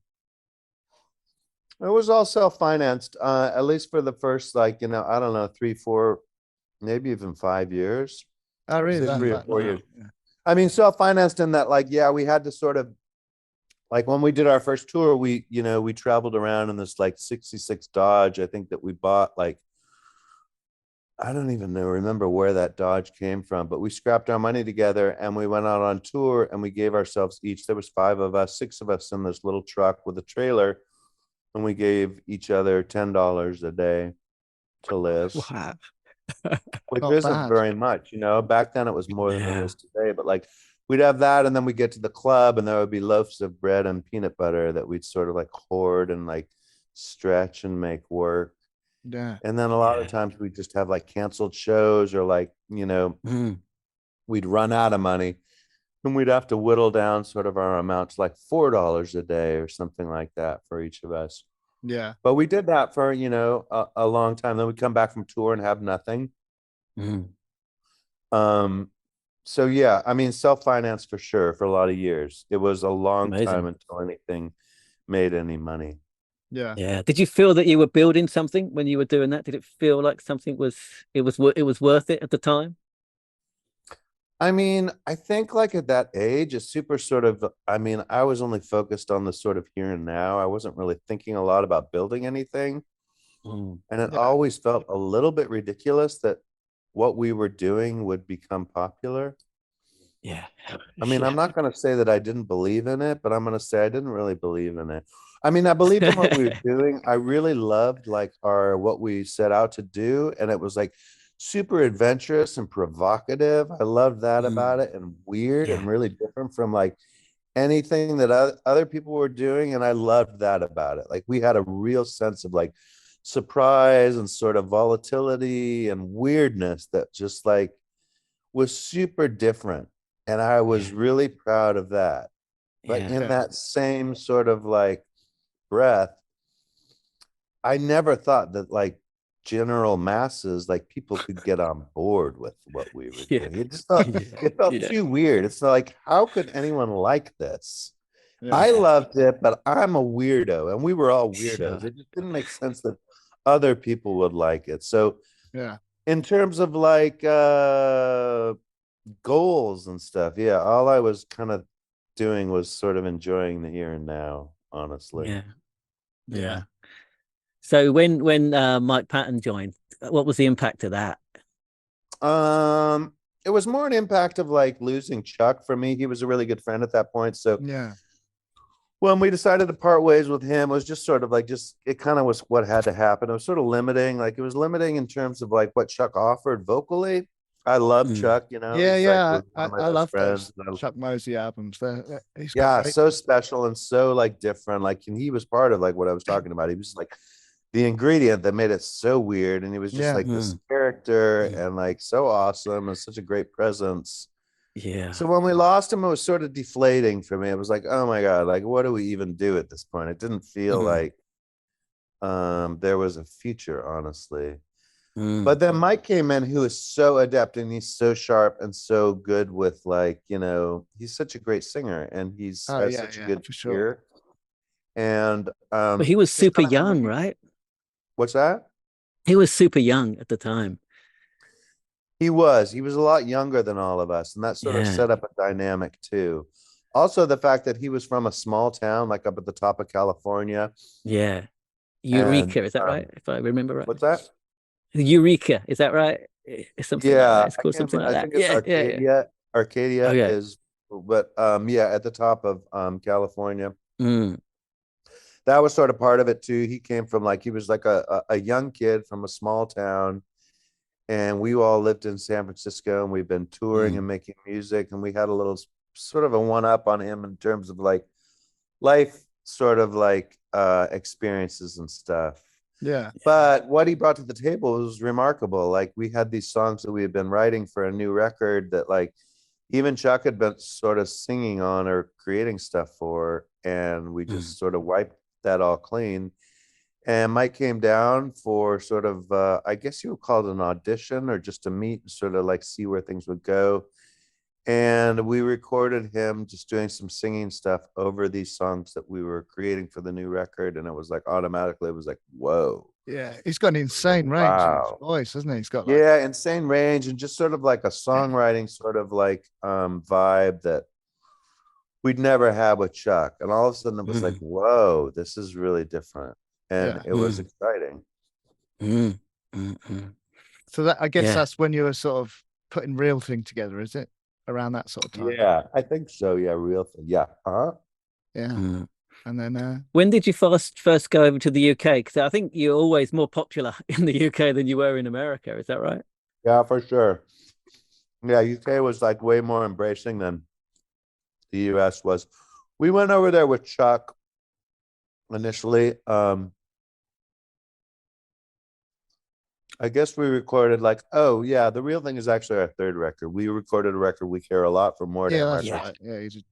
D: It was all self-financed, at least for the first, like, I don't know, 3, 4, maybe even 5 years.
B: Oh, really?
D: 3 or 4 years.
B: Yeah.
D: I mean, self-financed in that, like, yeah, we had to sort of, like, when we did our first tour, we traveled around in this like 66 Dodge, I think, that we bought. Like, I don't even remember where that Dodge came from, but we scrapped our money together and we went out on tour, and we gave ourselves each, there was 5 of us, 6 of us in this little truck with a trailer, and we gave each other $10 a day to live.
A: Wow.
D: Which
B: Not
D: isn't
B: bad.
D: very much, back then it was more than it is today, but like we'd have that, and then we get to the club, and there would be loaves of bread and peanut butter that we'd sort of like hoard and like stretch and make work.
B: Yeah.
D: And then a lot of times we'd just have like canceled shows, or like, we'd run out of money, and we'd have to whittle down sort of our amount to like $4 a day or something like that for each of us.
B: Yeah.
D: But we did that for, a long time. Then we'd come back from tour and have nothing. So yeah, I mean, self-financed for sure for a lot of years. It was a long time until anything made any money.
B: Yeah.
A: Did you feel that you were building something when you were doing that? Did it feel like something was worth it at the time?
D: I mean, I think like at that age, it's super sort of, I mean, I was only focused on the sort of here and now. I wasn't really thinking a lot about building anything. And it always felt a little bit ridiculous that what we were doing would become popular.
A: Yeah.
D: I mean, I'm not going to say that I didn't believe in it, but I'm going to say I didn't really believe in it. I mean, I believed in what we were doing. I really loved like what we set out to do. And it was like super adventurous and provocative. I loved that about it, and weird and really different from like anything that other people were doing. And I loved that about it. Like we had a real sense of like surprise and sort of volatility and weirdness that just like was super different. And I was really proud of that. But in that same sort of like breath, I never thought that like general masses, like people could get on board with what we were doing. It just felt, it felt too weird. It's like, how could anyone like this? I loved it, but I'm a weirdo, and we were all weirdos. It just didn't make sense that other people would like it. So in terms of like goals and stuff, all I was kind of doing was sort of enjoying the here and now, honestly.
B: Yeah.
A: So when Mike Patton joined, what was the impact of that?
D: It was more an impact of like losing Chuck for me. He was a really good friend at that point. So when we decided to part ways with him, it was just sort of like, it kind of was what had to happen. It was sort of limiting. Like it was limiting in terms of like what Chuck offered vocally. I love Chuck,
B: I love
D: friends.
B: those Chuck Mosley albums. He's
D: so special and so like different. Like, and he was part of like what I was talking about. He was like the ingredient that made it so weird, and he was just like this character and like so awesome and such a great presence. So when we lost him, it was sort of deflating for me. It was like, oh my God, like what do we even do at this point? It didn't feel like there was a future, honestly. But then Mike came in, who is so adept, and he's so sharp and so good with like, he's such a great singer, and he's such a good ear. And
A: but he was super young, right?
D: What's that?
A: He was super young at the time.
D: He was a lot younger than all of us, and that sort of set up a dynamic too. Also, the fact that he was from a small town, like up at the top of California.
A: Eureka, is that right? If I remember right.
D: What's that?
A: Eureka, is that right? It's something like that. It's called something like that.
D: I think it's Arcadia. Arcadia is, but at the top of California. That was sort of part of it too. He came from like, he was like a young kid from a small town, and we all lived in San Francisco, and we've been touring and making music, and we had a little sort of a one-up on him in terms of like life sort of like experiences and stuff. But what he brought to the table was remarkable. Like we had these songs that we had been writing for a new record that like even Chuck had been sort of singing on or creating stuff for, and we just sort of wiped that all clean. And Mike came down for sort of, I guess you would call it an audition or just to meet and sort of like see where things would go. And we recorded him just doing some singing stuff over these songs that we were creating for the new record. And it was like automatically, it was like, whoa.
B: Yeah, he's got an insane range in his voice, hasn't he? He's got like,
D: yeah, insane range and just sort of like a songwriting sort of like vibe that we'd never had with Chuck. And all of a sudden it was like, whoa, this is really different. And it was exciting.
B: So that, I guess that's when you were sort of putting Real Thing together, is it? Around that sort of time.
D: Yeah, I think so. Yeah, Real Thing. Yeah.
B: Yeah. And then
A: when did you first go over to the UK? Because I think you're always more popular in the UK than you were in America. Is that right?
D: Yeah, for sure. Yeah, UK was like way more embracing than the US was. We went over there with Chuck initially. I guess we recorded like, oh yeah, The Real Thing is actually our third record. We recorded a record We Care a Lot for more
B: than
D: records.
B: Right. Yeah, you just,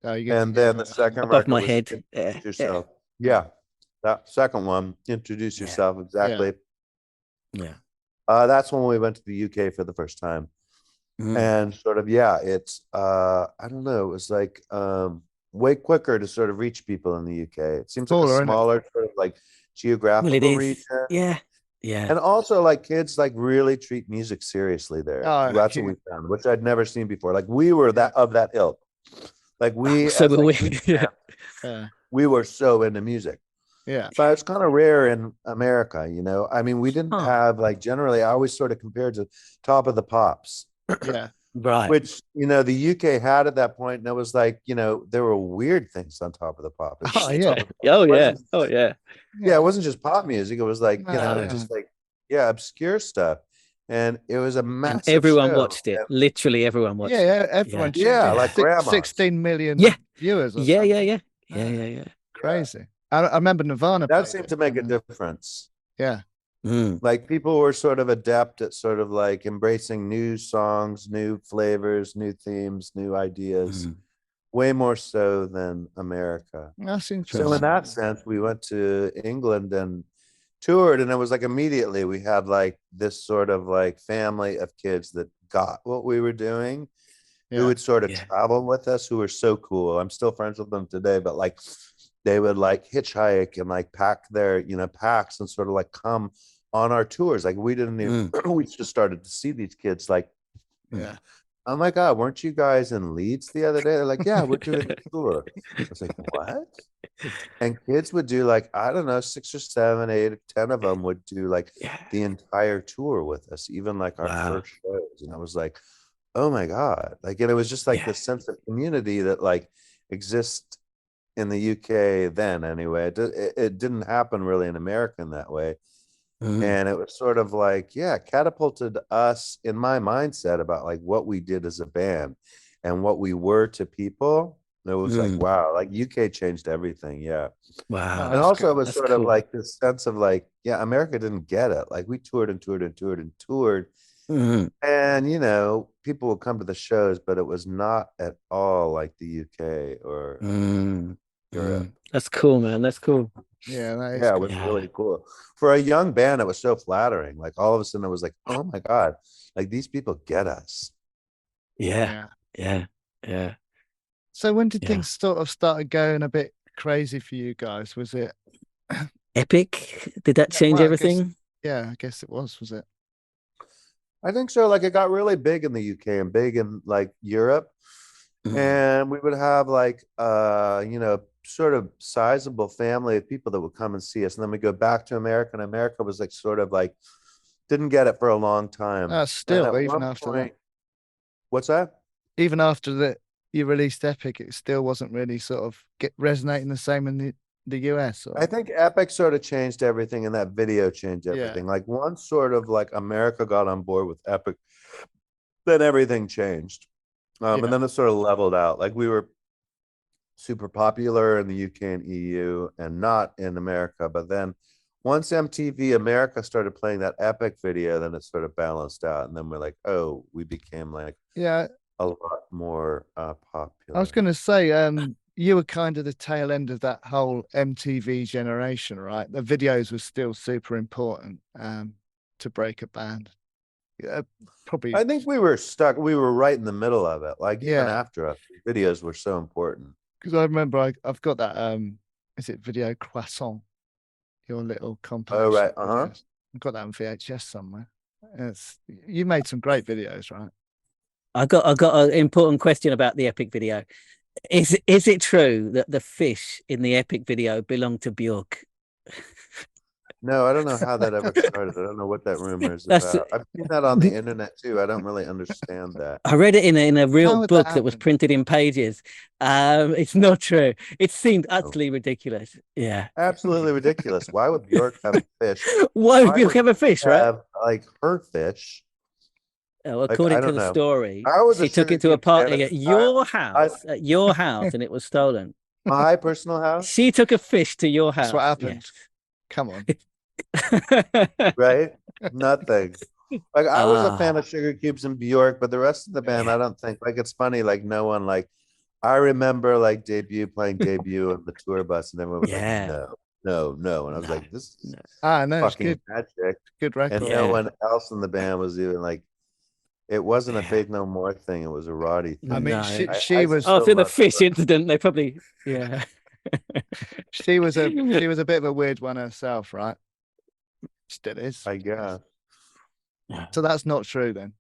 D: and then the second
A: above
D: record
A: my
D: was
A: head.
D: Introduce Yourself. Yeah. That second one, Introduce Yourself, exactly.
A: Yeah.
D: That's when we went to the UK for the first time. And sort of, it's I don't know, it was like way quicker to sort of reach people in the UK. It seems like a smaller sort of like geographical region.
A: Yeah.
D: And also like kids like really treat music seriously there. That's what we found, which I'd never seen before. Like we were that of that ilk. Like we we were so into music.
B: Yeah.
D: But it's kind of rare in America, you know. I mean, we didn't have like generally I always sort of compared to Top of the Pops.
B: Yeah.
A: Right.
D: Which, you know, the UK had at that point, and it was like, you know, there were weird things on Top of the Pops.
A: Yeah, it
D: wasn't just pop music. It was like, you know, just like, obscure stuff. And it was a massive
A: and everyone
D: show.
A: watched it. Literally everyone watched it.
B: Yeah, everyone.
D: Yeah, like grandma.
B: 16 million viewers. Or
A: yeah.
B: Crazy. I remember Nirvana.
D: That seemed to make a difference.
B: Yeah.
D: Like people were sort of adept at sort of like embracing new songs, new flavors, new themes, new ideas, way more so than America.
B: That's interesting.
D: So in that sense, we went to England and toured, and it was like immediately we had like this sort of like family of kids that got what we were doing, who would sort of travel with us, who were so cool. I'm still friends with them today, but like they would like hitchhike and like pack their, you know, packs and sort of like come on our tours. Like we didn't even, we just started to see these kids like, oh my God, weren't you guys in Leeds the other day? They're like, yeah, we're doing a tour. I was like, what? And kids would do like, I don't know, 6 or 7, 8, 10 of them would do like the entire tour with us, even like our first shows. And I was like, oh my God. Like, and it was just like this sense of community that like exists in the UK then anyway. It didn't happen really in America in that way. And it was sort of like, catapulted us in my mindset about like what we did as a band and what we were to people. It was like, wow, like UK changed everying. Yeah.
A: Wow.
D: And also it was sort of like this sense of like, America didn't get it. Like we toured and toured and toured and toured. And, you know, people would come to the shows, but it was not at all like the UK or Europe.
A: That's cool, man. That's cool.
B: Yeah, that is
D: it was really cool. For a young band, it was so flattering. Like all of a sudden, it was like, oh my God, like these people get us.
A: Yeah.
B: So when did things sort of started going a bit crazy for you guys? Was it
A: Epic? Did that change everything?
B: I guess it was it?
D: I think so. Like it got really big in the UK and big in like Europe. And we would have like, you know, sort of sizable family of people that would come and see us. And then we go back to America, and America was like sort of like, didn't get it for a long time.
B: Still, even after that.
D: What's that?
B: Even after that you released Epic, it still wasn't really sort of resonating the same in the US. Or...
D: I think Epic sort of changed everything, and that video changed everything. Like once sort of like America got on board with Epic, then everything changed. And then it sort of leveled out. Like we were super popular in the UK and EU and not in America. But then once MTV America started playing that Epic video, then it sort of balanced out. And then we're like, we became like a lot more popular.
B: I was going to say, you were kind of the tail end of that whole MTV generation, right? The videos were still super important to break a band. Yeah, probably.
D: I think we were stuck. We were right in the middle of it. Like even after us, videos were so important.
B: Because I remember I've got that. Is it Video Croissant? Your little compilation.
D: Oh right,
B: I've got that on VHS somewhere. You made some great videos, right?
A: I got an important question about the Epic video. Is it true that the fish in the Epic video belonged to Björk?
D: No, I don't know how that ever started. I don't know what that rumor is about. I've seen that on the internet too. I don't really understand that.
A: I read it in a real book that was printed in pages. It's not true. It seemed utterly ridiculous. Yeah,
D: absolutely ridiculous. Why would Björk have a fish?
A: Why would Björk have a fish? Right?
D: Like her fish.
A: Oh, according to the story, she took it to a party at your house, and it was stolen.
D: My personal house.
A: She took a fish to your house.
B: That's what happened. Yes. Come on.
D: Right? Nothing. Like I was a fan of Sugar Cubes and Bjork, but the rest of the band, I don't think. Like it's funny. Like no one like. I remember like playing debut on the tour bus, and everyone was like, no, and I was like, this is fucking magic.
B: Good record.
D: And no one else in the band was even like. It wasn't a Faith No More thing. It was a Roddy thing.
B: I mean, she was
A: after the fish incident. They probably
B: she was a bit of a weird one herself, right? Still is,
D: I guess.
B: So that's not true then.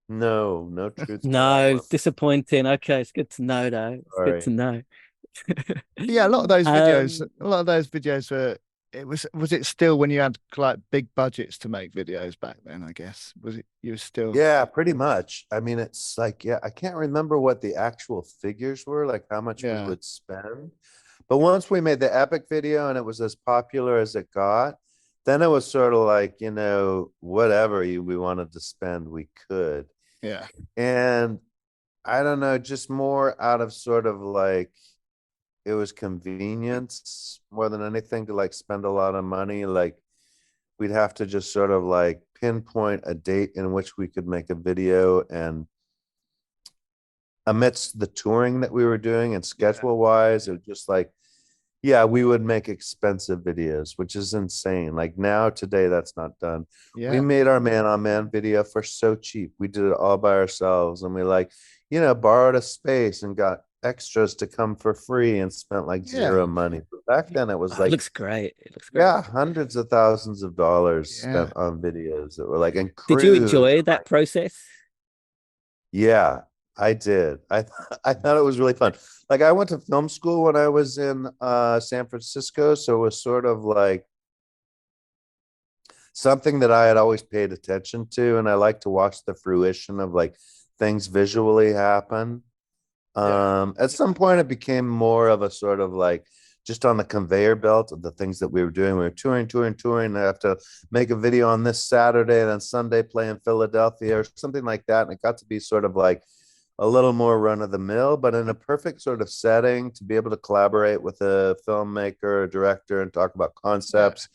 D: No truth.
A: No, disappointing. Okay, it's good to know though. It's good to know.
B: Yeah, a lot of those videos were. Was it still when you had like big budgets to make videos back then? I guess you were still.
D: Yeah, pretty much. I mean, it's like I can't remember what the actual figures were, like how much we would spend. But once we made the Epic video and it was as popular as it got, then it was sort of like whatever we wanted to spend, we could.
B: Yeah.
D: And I don't know, just more out of sort of like. It was convenience more than anything to like spend a lot of money. Like we'd have to just sort of like pinpoint a date in which we could make a video, and amidst the touring that we were doing and schedule wise, it was just like, we would make expensive videos, which is insane. Like now today, that's not done. Yeah. We made our Man on Man video for so cheap. We did it all by ourselves, and we borrowed a space and got extras to come for free and spent like zero money. But back then it was like
A: it looks great.
D: Hundreds of thousands of dollars spent on videos that were like
A: Did you enjoy that process?
D: Yeah, I did. I thought it was really fun. Like I went to film school when I was in San Francisco, so it was sort of like something that I had always paid attention to, and I like to watch the fruition of like things visually happen. At some point it became more of a sort of like just on the conveyor belt of the things that we were doing. We were touring. I have to make a video on this Saturday, and then Sunday play in Philadelphia or something like that. And it got to be sort of like a little more run of the mill, but in a perfect sort of setting to be able to collaborate with a filmmaker, a director, and talk about concepts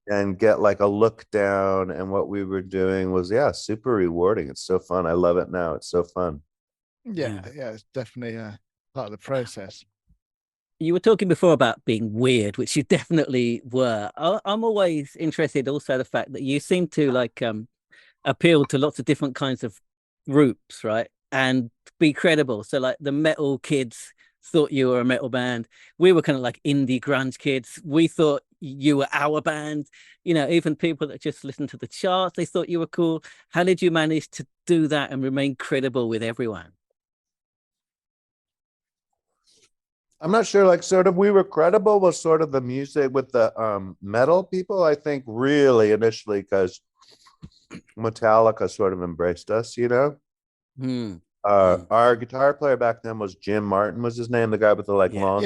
D: and get like a look down. And what we were doing was, super rewarding. It's so fun. I love it now. It's so fun.
B: Yeah, it's definitely part of the process.
A: You were talking before about being weird, which you definitely were. I'm always interested also the fact that you seem to like appeal to lots of different kinds of groups, right? And be credible. So like the metal kids thought you were a metal band. We were kind of like indie grunge kids. We thought you were our band. Even people that just listened to the charts, they thought you were cool. How did you manage to do that and remain credible with everyone?
D: I'm not sure, like sort of we were credible with sort of the music with the metal people, I think really initially because Metallica sort of embraced us, Our guitar player back then was Jim Martin was his name, the guy with the like long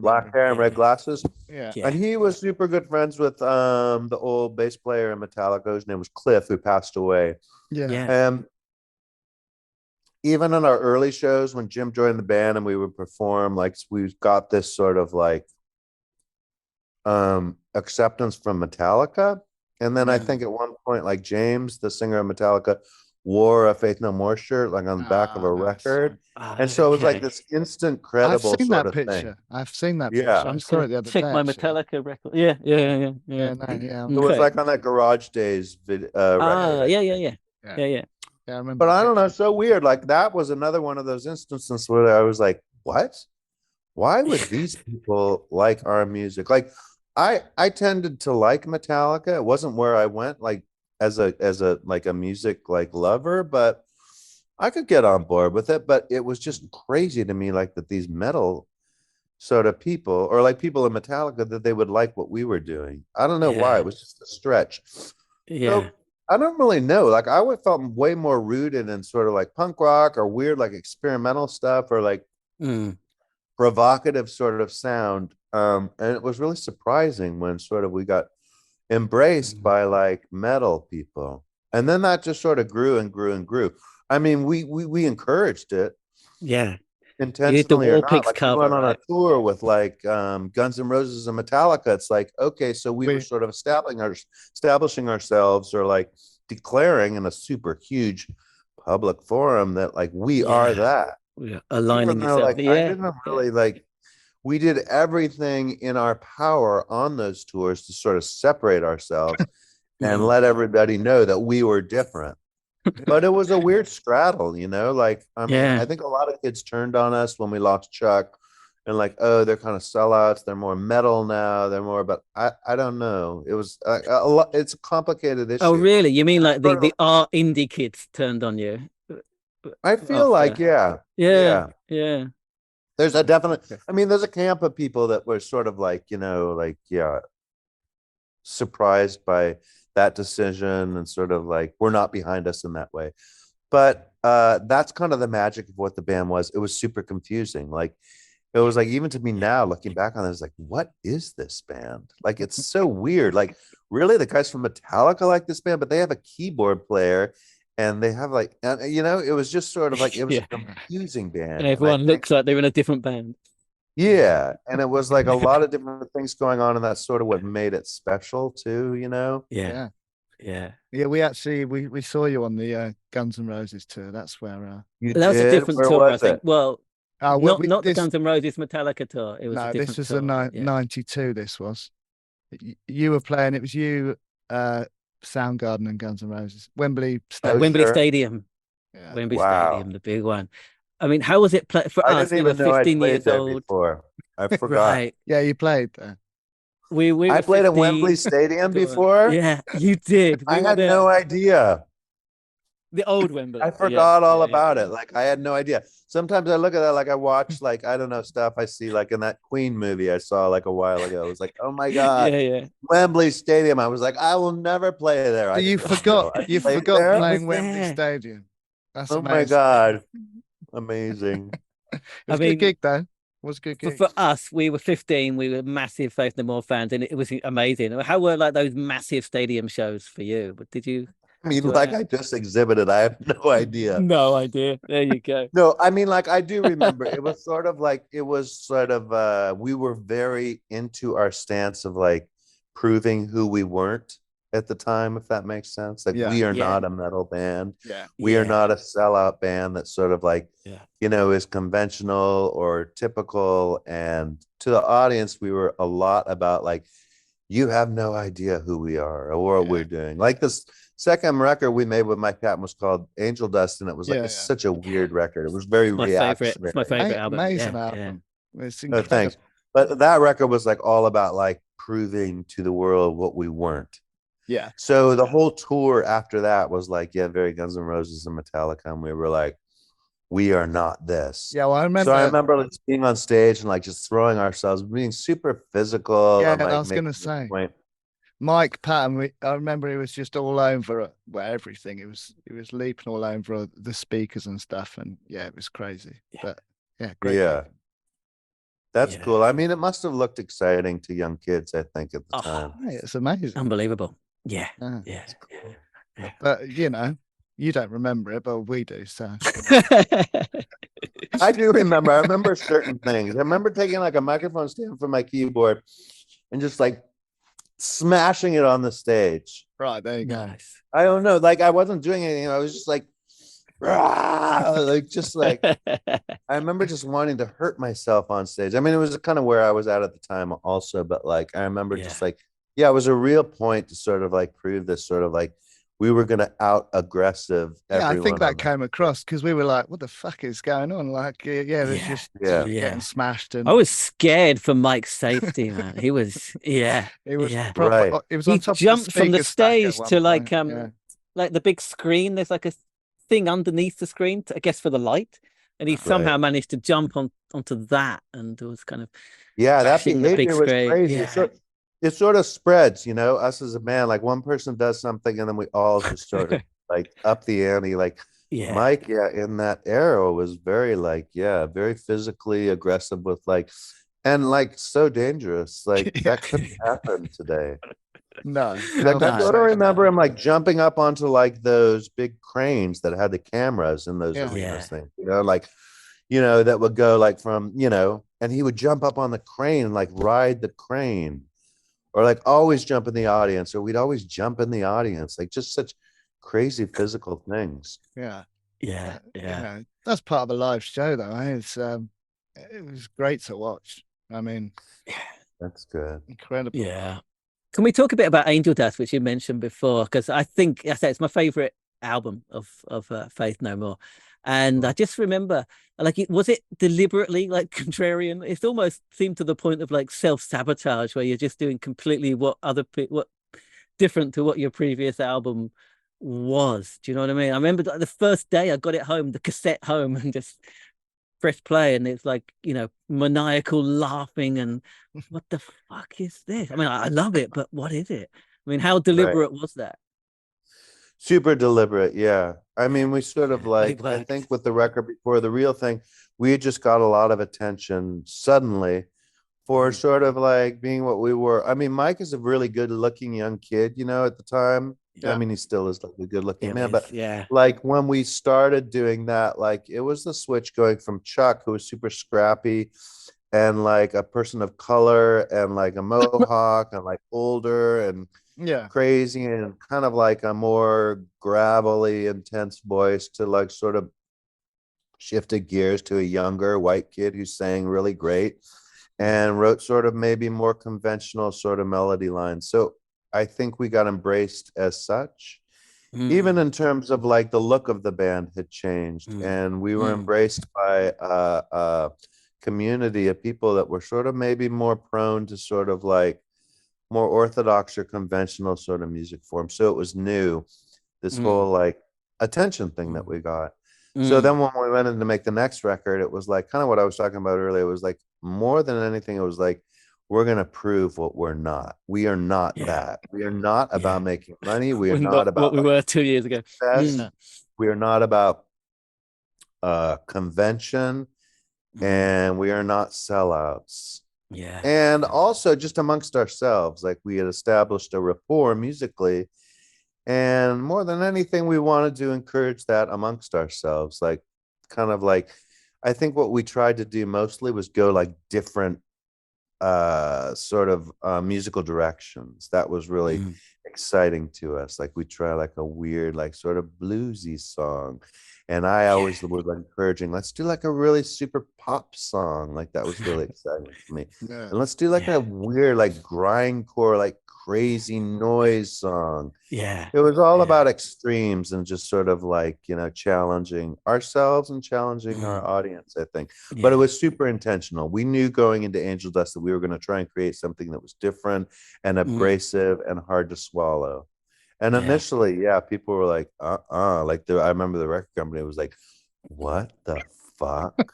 D: black hair and red glasses. And he was super good friends with the old bass player in Metallica. His name was Cliff, who passed away. And even in our early shows when Jim joined the band and we would perform, like we got this sort of like acceptance from Metallica. And then I think at one point, like James, the singer of Metallica, wore a Faith No More shirt, like on the back of a
B: Nice.
D: record. And so it was like
A: Okay.
D: this instant,
B: I've
D: credible
B: seen
D: sort
B: that
D: of
B: picture.
D: thing.
B: I've seen that
D: Yeah.
B: picture. I
A: I'm
B: saw it
A: gonna
B: the other
A: check
B: day.
A: my
B: actually.
A: Metallica record. Yeah.
B: Yeah, no, yeah.
D: It was like on that Garage Days record.
A: Ah,
D: I
A: yeah.
D: think.
B: Yeah, I remember.
D: But I don't know, so weird. Like that was another one of those instances where I was like, what? Why would these people like our music? Like I tended to like Metallica. It wasn't where I went like as a like a music like lover, but I could get on board with it. But it was just crazy to me like that these metal sort of people or like people in Metallica that they would like what we were doing. I don't know why.
A: Yeah.
D: It was just a stretch.
A: Yeah.
D: So I don't really know. Like I would felt way more rooted in sort of like punk rock or weird like experimental stuff or like provocative sort of sound. And it was really surprising when sort of we got embraced by like metal people. And then that just sort of grew and grew and grew. I mean, we encouraged it.
A: Yeah.
D: Intentionally
A: the
D: or
A: War
D: not.
A: Pigs
D: Like we
A: cover,
D: went on
A: right?
D: a tour with like Guns N' Roses and Metallica. It's like, okay, so we were sort of establishing ourselves or like declaring in a super huge public forum that like we are that.
A: Yeah. Aligning
D: Even though
A: yourself.
D: like I didn't really like we did everything in our power on those tours to sort of separate ourselves and let everybody know that we were different. But it was a weird straddle, you know, like, I mean, I think a lot of kids turned on us when we lost Chuck and like, oh, they're kind of sellouts. They're more metal now. They're more, but I don't know. It was a lot. It's a complicated issue.
A: Oh, really? You mean like the art indie kids turned on you?
D: I feel like, yeah. There's a definite, I mean, there's a camp of people that were sort of like, you know, like, yeah, surprised by that decision and sort of like we're not behind us in that way, but that's kind of the magic of what the band was. It was super confusing. Like it was like even to me now looking back on it, it's like, what is this band? Like it's so weird. Like really the guys from Metallica like this band, but they have a keyboard player and they have like, you know, it was just sort of like it was a confusing band.
A: And everyone looks like they're in a different band.
D: Yeah, and it was like a lot of different things going on, and that's sort of what made it special too, you know.
A: Yeah.
B: We actually we saw you on the Guns N' Roses tour. That's where
D: you
A: that was
D: did?
A: a different
D: Where
A: tour,
D: was
A: I think.
D: it?
A: Well, not the
B: this,
A: Guns N' Roses Metallica tour. It was a different
B: this is
A: tour.
B: a 92. This was you were playing. It was you, Soundgarden, and Guns N' Roses. Wembley Stadium.
A: Wembley Stadium.
B: Yeah.
A: Wembley
D: Wow.
A: Stadium, the big one. I mean, how was it for
D: I
A: us?
D: didn't
A: We
D: even
A: were
D: know I
A: 15
D: played
A: years
D: there
A: old.
D: before. I forgot.
A: Right.
B: Yeah, you played there.
A: We
D: I played at Wembley Stadium before.
A: Yeah, you did.
D: I had no idea.
A: The old Wembley.
D: I forgot all about it. Like I had no idea. Sometimes I look at that, like I watch, like I don't know stuff I see, like in that Queen movie I saw like a while ago. It was like, oh my god, Wembley Stadium. I was like, I will never play there.
B: So you forgot playing Wembley Stadium. That's
D: oh
B: amazing.
D: my god, amazing.
B: It was a good gig though. It was a good gig.
A: For us, we were 15. We were massive Faith No More fans, and it was amazing. How were like those massive stadium shows for you? But did you?
D: I mean, like I just exhibited. I have no idea.
A: No idea. There you go.
D: No, I mean, like I do remember. It was sort of like we were very into our stance of like proving who we weren't at the time, if that makes sense. Like we are not a metal band. We are not a sellout band that sort of like you know is conventional or typical. And to the audience, we were a lot about like you have no idea who we are or what we're doing. Like this second record we made with Mike Patton was called Angel Dust, and it was like it's such a weird record. It was very reactionary.
A: It's my favorite album.
B: Amazing album. It's
D: no, thanks. But that record was like all about like proving to the world what we weren't.
B: Yeah.
D: So the whole tour after that was like, very Guns N' Roses and Metallica, and we were like, we are not this.
B: Yeah, well, I remember.
D: So I remember like being on stage and like just throwing ourselves, being super physical.
B: Yeah,
D: and, like,
B: I was gonna say. Mike Patton, I remember he was just all over everything. He was leaping all over the speakers and stuff, and it was crazy. But great.
D: Yeah, that's cool. I mean, it must have looked exciting to young kids, I think, at the time.
B: It's amazing,
A: unbelievable. Yeah.
B: But you know, you don't remember it, but we do. So
D: I do remember. I remember certain things. I remember taking like a microphone stand from my keyboard and just like smashing it on the stage.
B: Right, there you go.
A: Nice.
D: I don't know. Like I wasn't doing anything. I was just like like just like I remember just wanting to hurt myself on stage. I mean, it was kind of where I was at the time also, but like I remember just like, yeah, it was a real point to sort of like prove this sort of like we were going to out aggressive.
B: Yeah, I think that came across because we were like, what the fuck is going on? Like, there's just getting smashed. And
A: I was scared for Mike's safety, man. He was,
B: he was proper,
D: right.
B: It was
A: he
B: on top
A: jumped
B: of the
A: from the stage to
B: like,
A: like the big screen. There's like a thing underneath the screen, I guess, for the light. And he somehow managed to jump onto that, and it was kind of
D: that behavior was crazy.
A: Yeah.
D: It sort of spreads, you know, us as a band, like one person does something and then we all just sort of like up the ante. Like Mike, in that era was very like, very physically aggressive with like, and like so dangerous. Like that couldn't happen today.
B: No.
D: Like, I sort of remember him like jumping up onto like those big cranes that had the cameras in those arenas things, you know, like, you know, that would go like from, you know, and he would jump up on the crane and like ride the crane. Or like always jump in the audience, or we'd always jump in the audience, like just such crazy physical things.
B: Yeah.
A: You
B: know, that's part of a live show, though. It was great to watch. I mean,
D: that's good,
B: incredible.
A: Yeah. Can we talk a bit about Angel Dust, which you mentioned before? Because I think it's my favorite album of Faith No More. And I just remember, like, was it deliberately like contrarian? It almost seemed to the point of like self-sabotage, where you're just doing completely what different to what your previous album was. Do you know what I mean? I remember the first day I got it home, the cassette home, and just press play, and it's like, you know, maniacal laughing, and what the fuck is this? I mean, I love it, but what is it? I mean, how deliberate was that?
D: Super deliberate. Yeah. I mean, we sort of like, I think with the record before the real thing, we had just got a lot of attention suddenly for sort of like being what we were. I mean, Mike is a really good looking young kid, you know, at the time. I mean, he still is like a good looking man, but like when we started doing that, like it was the switch going from Chuck, who was super scrappy and like a person of color and like a mohawk and like older and crazy and kind of like a more gravelly, intense voice, to like sort of shifted gears to a younger white kid who sang really great and wrote sort of maybe more conventional sort of melody lines. So I think we got embraced as such. Even in terms of like the look of the band had changed, and we were embraced by a community of people that were sort of maybe more prone to sort of like more orthodox or conventional sort of music form. So it was new, this whole like attention thing that we got. So then when we went in to make the next record, it was like kind of what I was talking about earlier. It was like more than anything, it was like, we're going to prove what we're not. We are not that. We are not about making money. We are not about
A: what we were 2 years ago.
D: We are not about convention, and we are not sellouts. And also just amongst ourselves, like we had established a rapport musically, and more than anything, we wanted to encourage that amongst ourselves. Like kind of like, I think what we tried to do mostly was go like different sort of musical directions. That was really exciting to us. Like we try like a weird like sort of bluesy song, and I always was encouraging, let's do like a really super pop song. Like that was really exciting to me. And let's do like a weird like grindcore like crazy noise song. It was all about extremes and just sort of like, you know, challenging ourselves and challenging our audience, I think. But it was super intentional. We knew going into Angel Dust that we were going to try and create something that was different and abrasive and hard to swallow. And initially, people were like, like I remember the record company was like, what the fuck?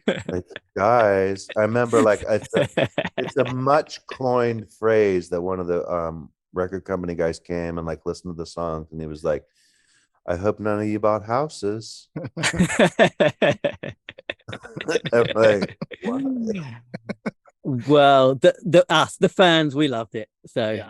D: Like, guys, I remember like it's a much coined phrase that one of the record company guys came and like listened to the songs, and he was like, I hope none of you bought houses. Like,
A: well, the fans, we loved it. So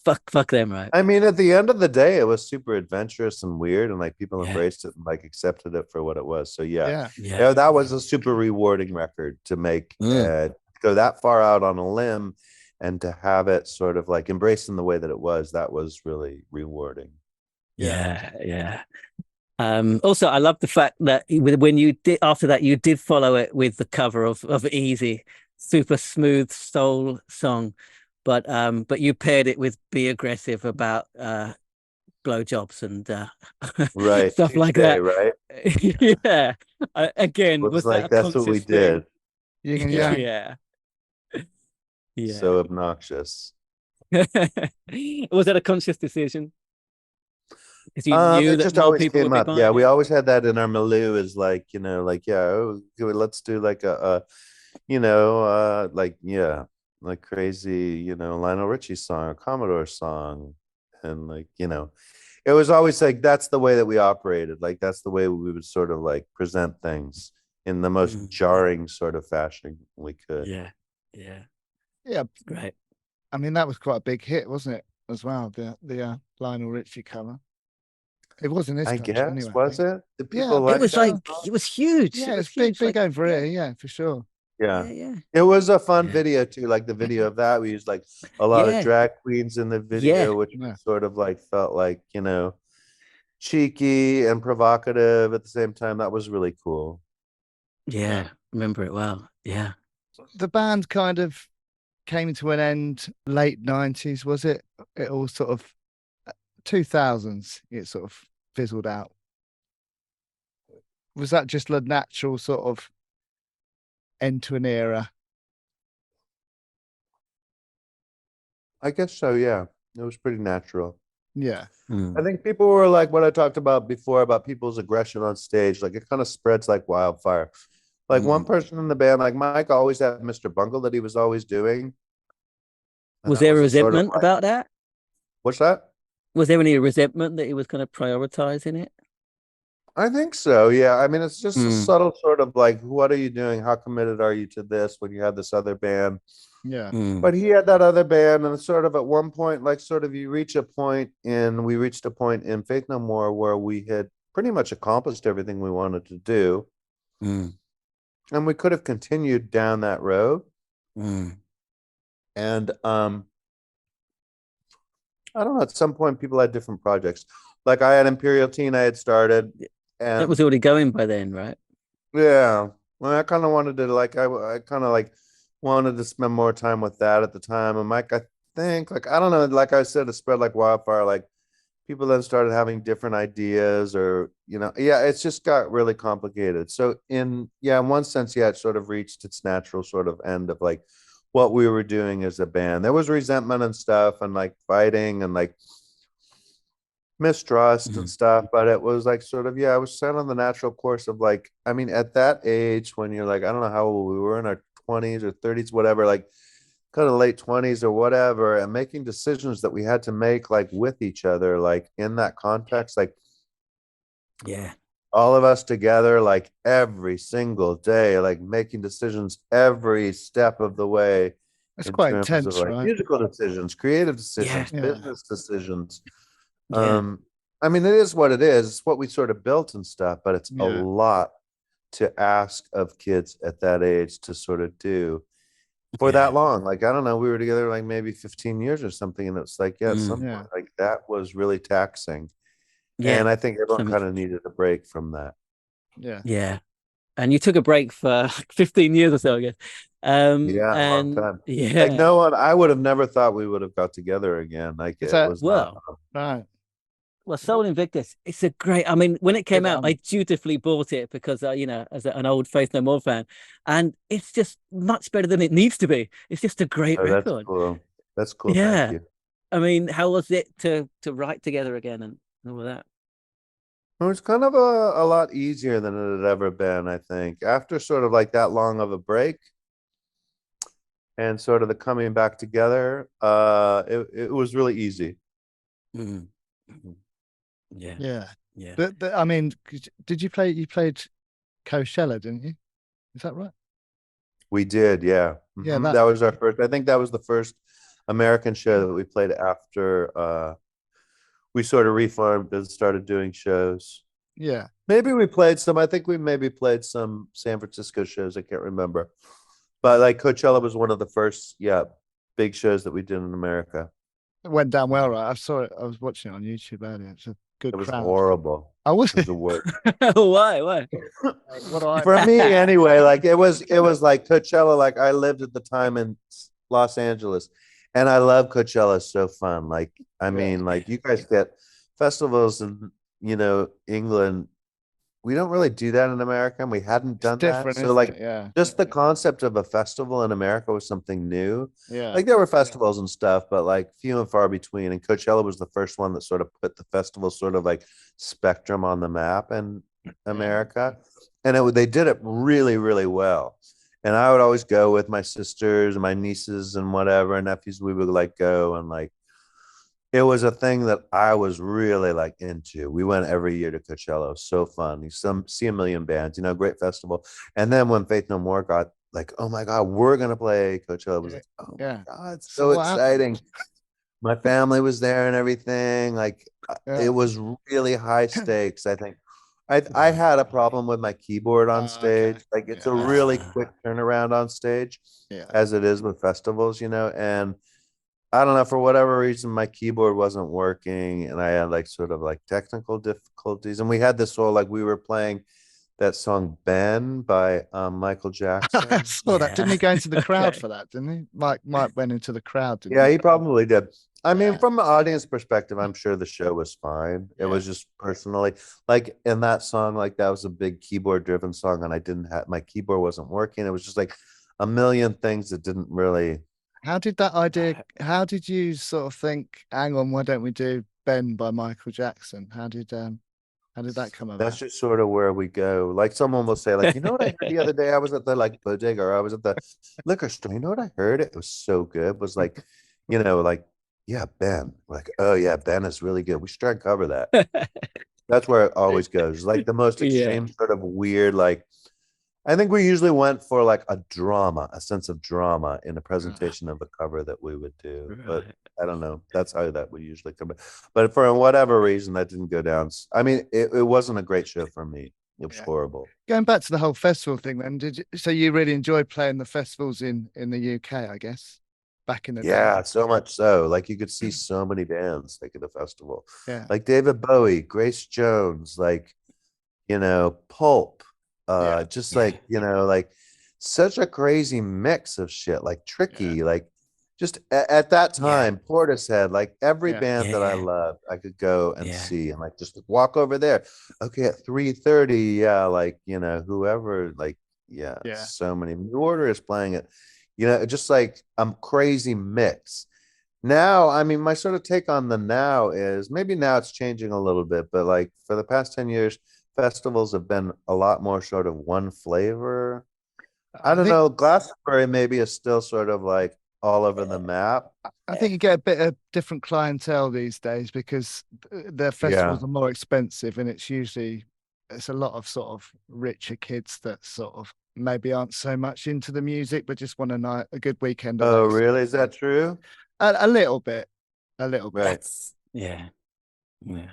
A: fuck them, right?
D: I mean, at the end of the day, it was super adventurous and weird, and like people embraced it and like accepted it for what it was. So that was a super rewarding record to make. Go that far out on a limb and to have it sort of like embraced in the way that it was. That was really rewarding.
A: Also, I love the fact that when you did after that, you did follow it with the cover of Easy, super smooth soul song, but you paired it with Be Aggressive about blowjobs and
D: Right.
A: stuff
D: Touche,
A: like that.
D: right?
A: Yeah. Again,
D: Looks
A: was that a
D: like that's what we
A: conscious thing?
D: did.
B: Yin and
D: Yeah.
B: yang.
A: Yeah.
D: So
A: Yeah.
D: obnoxious.
A: Was that a conscious decision? Because you knew
D: It
A: that
D: just
A: more
D: always
A: people
D: came
A: would be
D: up. Yeah,
A: buying
D: we
A: it?
D: always had that in our milieu is like, like, yeah, let's do like like crazy, Lionel Richie song or Commodore song. And like, it was always like that's the way that we operated. Like that's the way we would sort of like present things in the most
A: Mm,
D: jarring sort of fashion we could.
A: yeah. Yeah.
B: Yeah,
A: Great.
B: I mean that was quite a big hit, wasn't it? As well, the Lionel Richie cover. It was in this
D: I
B: country
D: guess,
B: anyway. I
D: was
B: think.
D: it? Did
B: Yeah,
D: people
B: I
A: It
B: think
D: like
A: was
D: that
B: so.
A: like
D: song?
A: it was huge.
B: Yeah,
A: It was
B: it's big,
A: huge.
B: big
A: Like,
B: over
A: yeah,
B: here. Yeah, for sure.
D: Yeah.
A: yeah, yeah,
D: It was a fun
A: yeah,
D: video too, like the video of that. We used like a lot of
A: yeah,
D: drag queens in the
A: yeah,
D: video, which
B: Yeah,
D: sort of like felt like, cheeky and provocative at the same time. That was really cool.
A: yeah. Remember it well. Yeah.
B: the band kind of came to an end late 90s, was it? It all sort of 2000s. It sort of fizzled out. Was that just a natural sort of end to an era?
D: I guess so, yeah. It was pretty natural.
B: Yeah,
A: Mm,
D: I think people were like what I talked about before about people's aggression on stage, like it kind of spreads like wildfire. Like one
A: mm.
D: person in the band, like Mike always had Mr. Bungle that he was always doing. And
A: Was
D: that
A: there a
D: was a sort of
A: resentment
D: like,
A: about that?
D: what's that?
A: Was there any resentment that he was kind of prioritizing it?
D: I think so. Yeah. I mean, it's just a
A: Mm,
D: subtle sort of like, what are you doing? How committed are you to this when you have this other band?
B: yeah,
A: mm,
D: But he had that other band, and sort of at one point, like sort of you reach a point in, we reached a point in Faith No More where we had pretty much accomplished everything we wanted to do.
A: mm,
D: And we could have continued down that road.
A: mm.
D: And I don't know, at some point people had different projects. Like I had Imperial Teen I had started,
A: That
D: and
A: was already going by then, right?
D: yeah, well, I kind of wanted to like I kind of like wanted to spend more time with that at the time. And Mike, I think like I don't know, like I said, it spread like wildfire. Like people then started having different ideas, or yeah, it's just got really complicated. So in one sense, yeah, it sort of reached its natural sort of end of like what we were doing as a band. There was resentment and stuff, and like fighting and like mistrust and
A: Mm,
D: stuff, but it was like sort of, yeah, I was set on the natural course of like, I mean, at that age when you're like, I don't know how old we were, in our 20s or 30s, whatever, like kind of late 20s or whatever, and making decisions that we had to make like with each other, like in that context, like
A: yeah,
D: all of us together, like every single day, like making decisions every step of the way
B: it's
D: in
B: quite
D: terms of
B: intense,
D: like
B: right?
D: musical decisions, creative
A: yeah,
D: decisions,
B: Yeah,
D: business decisions.
A: yeah,
D: um, I mean, it is what it is. It's what we sort of built and stuff, but it's a
B: yeah,
D: lot to ask of kids at that age to sort of do for
A: yeah.
D: that long. Like, I don't know, we were together like maybe 15 years or something. And it's like, yeah, at some
A: Mm,
B: yeah.
D: point, like that was really taxing.
A: yeah.
D: And I think everyone
A: Something.
D: kind of needed a break from that.
B: Yeah.
A: Yeah. And you took a break for like 15 years or so, I guess.
D: Yeah, a long
A: And
D: time. Like,
A: yeah.
D: no one, I would have never thought we would have got together again. Like,
B: Is
D: it
B: that
D: was not.
A: Well,
B: right?
A: Soul Invictus, it's a great. I mean, when it came
B: Good
A: out, I
B: album.
A: dutifully bought it because, as an old Faith No More fan, and it's just much better than it needs to be. It's just a great
D: Oh, that's
A: record.
D: cool. That's cool. Thank
A: Yeah.
D: you.
A: I mean, how was it to write together again and all of that?
D: It was kind of a lot easier than it had ever been, I think. After sort of like that long of a break and sort of the coming back together, it was really easy.
A: Mhm. Mhm. Yeah.
B: Yeah.
A: Yeah.
B: But I mean, did you play? You played Coachella, didn't you? Is that right?
D: We did, yeah.
B: Yeah.
D: That was our first. I think that was the first American show that we played after we sort of reformed and started doing shows.
B: Yeah.
D: Maybe we played some. I think we maybe played some San Francisco shows. I can't remember. But like Coachella was one of the first, yeah, big shows that we did in America.
B: It went down well, right? I saw it. I was watching it on YouTube earlier. It's a good
D: It was
B: crowd.
D: horrible.
B: I was
D: It was the worst.
A: Why?
B: what do I
D: For me anyway. Like it was like Coachella. Like I lived at the time in Los Angeles, and I love Coachella. It's so fun. Like I mean, like you guys get festivals in England. We don't really do that in America, and we hadn't done that.
B: different,
D: So
B: isn't
D: like
B: it? Yeah.
D: just the concept of a festival in America was something new.
B: Yeah.
D: Like there were festivals and stuff, but like few and far between. And Coachella was the first one that sort of put the festival sort of like spectrum on the map in America. And they did it really, really well. And I would always go with my sisters and my nieces and whatever, and nephews. We would like go, and like it was a thing that I was really like into. We went every year to Coachella. It was so fun. You see a million bands, great festival. And then when Faith No More got like, oh my God, we're gonna play Coachella, it was like, oh my God, it's so exciting. My family was there and everything. Like it was really high stakes. I think I had a problem with my keyboard on stage.
B: Okay.
D: Like it's a really quick turnaround on stage, as it is with festivals, and I don't know, for whatever reason, my keyboard wasn't working and I had like sort of like technical difficulties. And we had this whole, like we were playing that song Ben by Michael Jackson.
B: I saw that. Didn't he go into the crowd for that? Didn't he? Mike went into the crowd. Didn't
D: he probably did. I mean, from an audience perspective, I'm sure the show was fine. It was just personally like in that song, like that was a big keyboard driven song and I didn't have, my keyboard wasn't working. It was just like a million things that didn't really.
B: How did you sort of think, hang on, why don't we do Ben by Michael Jackson? How did that come about?
D: That's just sort of where we go. Like someone will say, like, what I heard the other day? I was at the like bodega, or I was at the liquor store. You know what I heard? It was so good. It was like, like, yeah, Ben. Like, oh yeah, Ben is really good. We should try and cover that. That's where it always goes. Like the most extreme sort of weird, like I think we usually went for like a sense of drama in a presentation of a cover that we would do. But I don't know. That's how that we usually come. But for whatever reason, that didn't go down. I mean, it wasn't a great show for me. It was horrible.
B: Going back to the whole festival thing, then, so you really enjoyed playing the festivals in the UK, I guess, back in the day?
D: Yeah, so much so. Like you could see so many bands like at the festival.
B: Yeah.
D: Like David Bowie, Grace Jones, like, Pulp. Just like like such a crazy mix of shit, like Tricky, like just at that time, Portishead, like every band that I loved, I could go and see and like just walk over there. Okay, at 3:30, like whoever, like so many. New Order is playing it, just like crazy mix. Now, I mean, my sort of take on the now is maybe now it's changing a little bit, but like for the past 10 years. Festivals have been a lot more sort of one flavor. I don't know. Glastonbury maybe is still sort of like all over the map.
B: I think you get a bit of different clientele these days because their festivals are more expensive, and it's a lot of sort of richer kids that sort of maybe aren't so much into the music but just want a good weekend.
D: Oh, really? Is that true?
B: A little bit.
D: Right.
A: Yeah.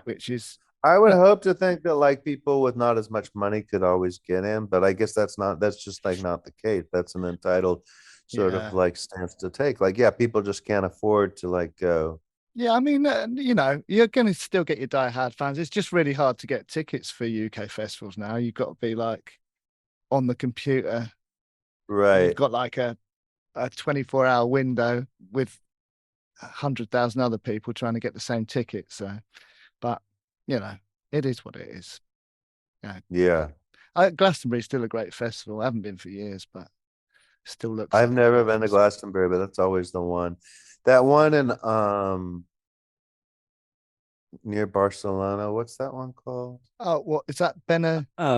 B: Which is.
D: I would hope to think that like people with not as much money could always get in, but I guess that's just like not the case. That's an entitled sort of like stance to take. Like, people just can't afford to like go.
B: Yeah, I mean, you're going to still get your diehard fans. It's just really hard to get tickets for UK festivals now. You've got to be like on the computer.
D: Right.
B: You've got like a 24-hour window with 100,000 other people trying to get the same ticket. So, but it is what it is.
D: Yeah.
B: Glastonbury's still a great festival. I haven't been for years, but still looks.
D: I've never been to Glastonbury, but that's always the one. That one in near Barcelona. What's that one called?
B: Oh, what is that?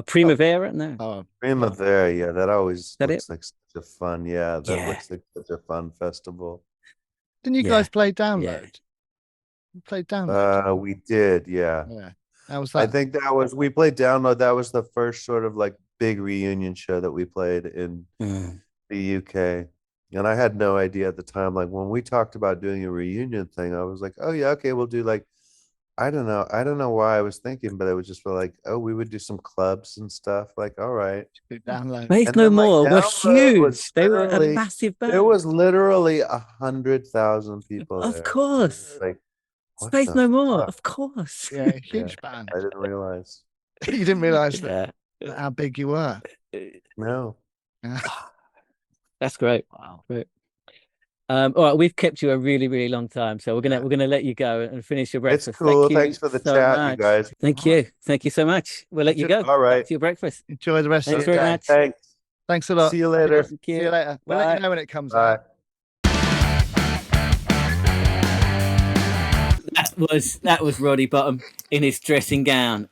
A: Primavera? No.
B: Oh,
D: Primavera. Yeah, that always looks
A: it?
D: like such a fun. Yeah, that looks like such a fun festival.
B: Didn't you guys play Download? You played Download.
D: We did. Yeah.
B: How was that?
D: I think we played Download. That was the first sort of like big reunion show that we played in the UK. And I had no idea at the time. Like when we talked about doing a reunion thing, I was like, oh yeah, okay, we'll do like, I don't know why I was thinking, but it was just for like, oh, we would do some clubs and stuff. Like, all right.
B: Download.
A: Faith No More were huge. They were a massive band.
D: There was literally 100,000 people.
A: Of
D: there.
A: course.
D: Like,
A: Faith
D: the
A: No More,
D: fuck?
A: of course.
B: Yeah, huge band.
D: I didn't realize.
B: You didn't realise that
A: Yeah.
B: how big you were.
D: No.
B: Yeah.
A: That's great.
B: Wow.
A: Great. All right, we've kept you a really, really long time, so we're gonna let you go and finish your
D: It's
A: breakfast.
D: cool.
A: Thank you
D: Thanks for the
A: so
D: chat, you
A: much.
D: guys.
A: Thank
B: All
A: you. Thank you so much. We'll let you go.
D: All right.
A: Back to your breakfast.
B: Enjoy the rest
A: Thanks
B: of the
A: very
B: day.
A: much.
D: Thanks.
B: Thanks a lot.
D: See you later.
A: Thank
B: See
A: you.
B: you later. We'll let
A: Bye.
B: you know when it comes
D: Bye.
B: out.
A: That was Roddy Bottum in his dressing gown.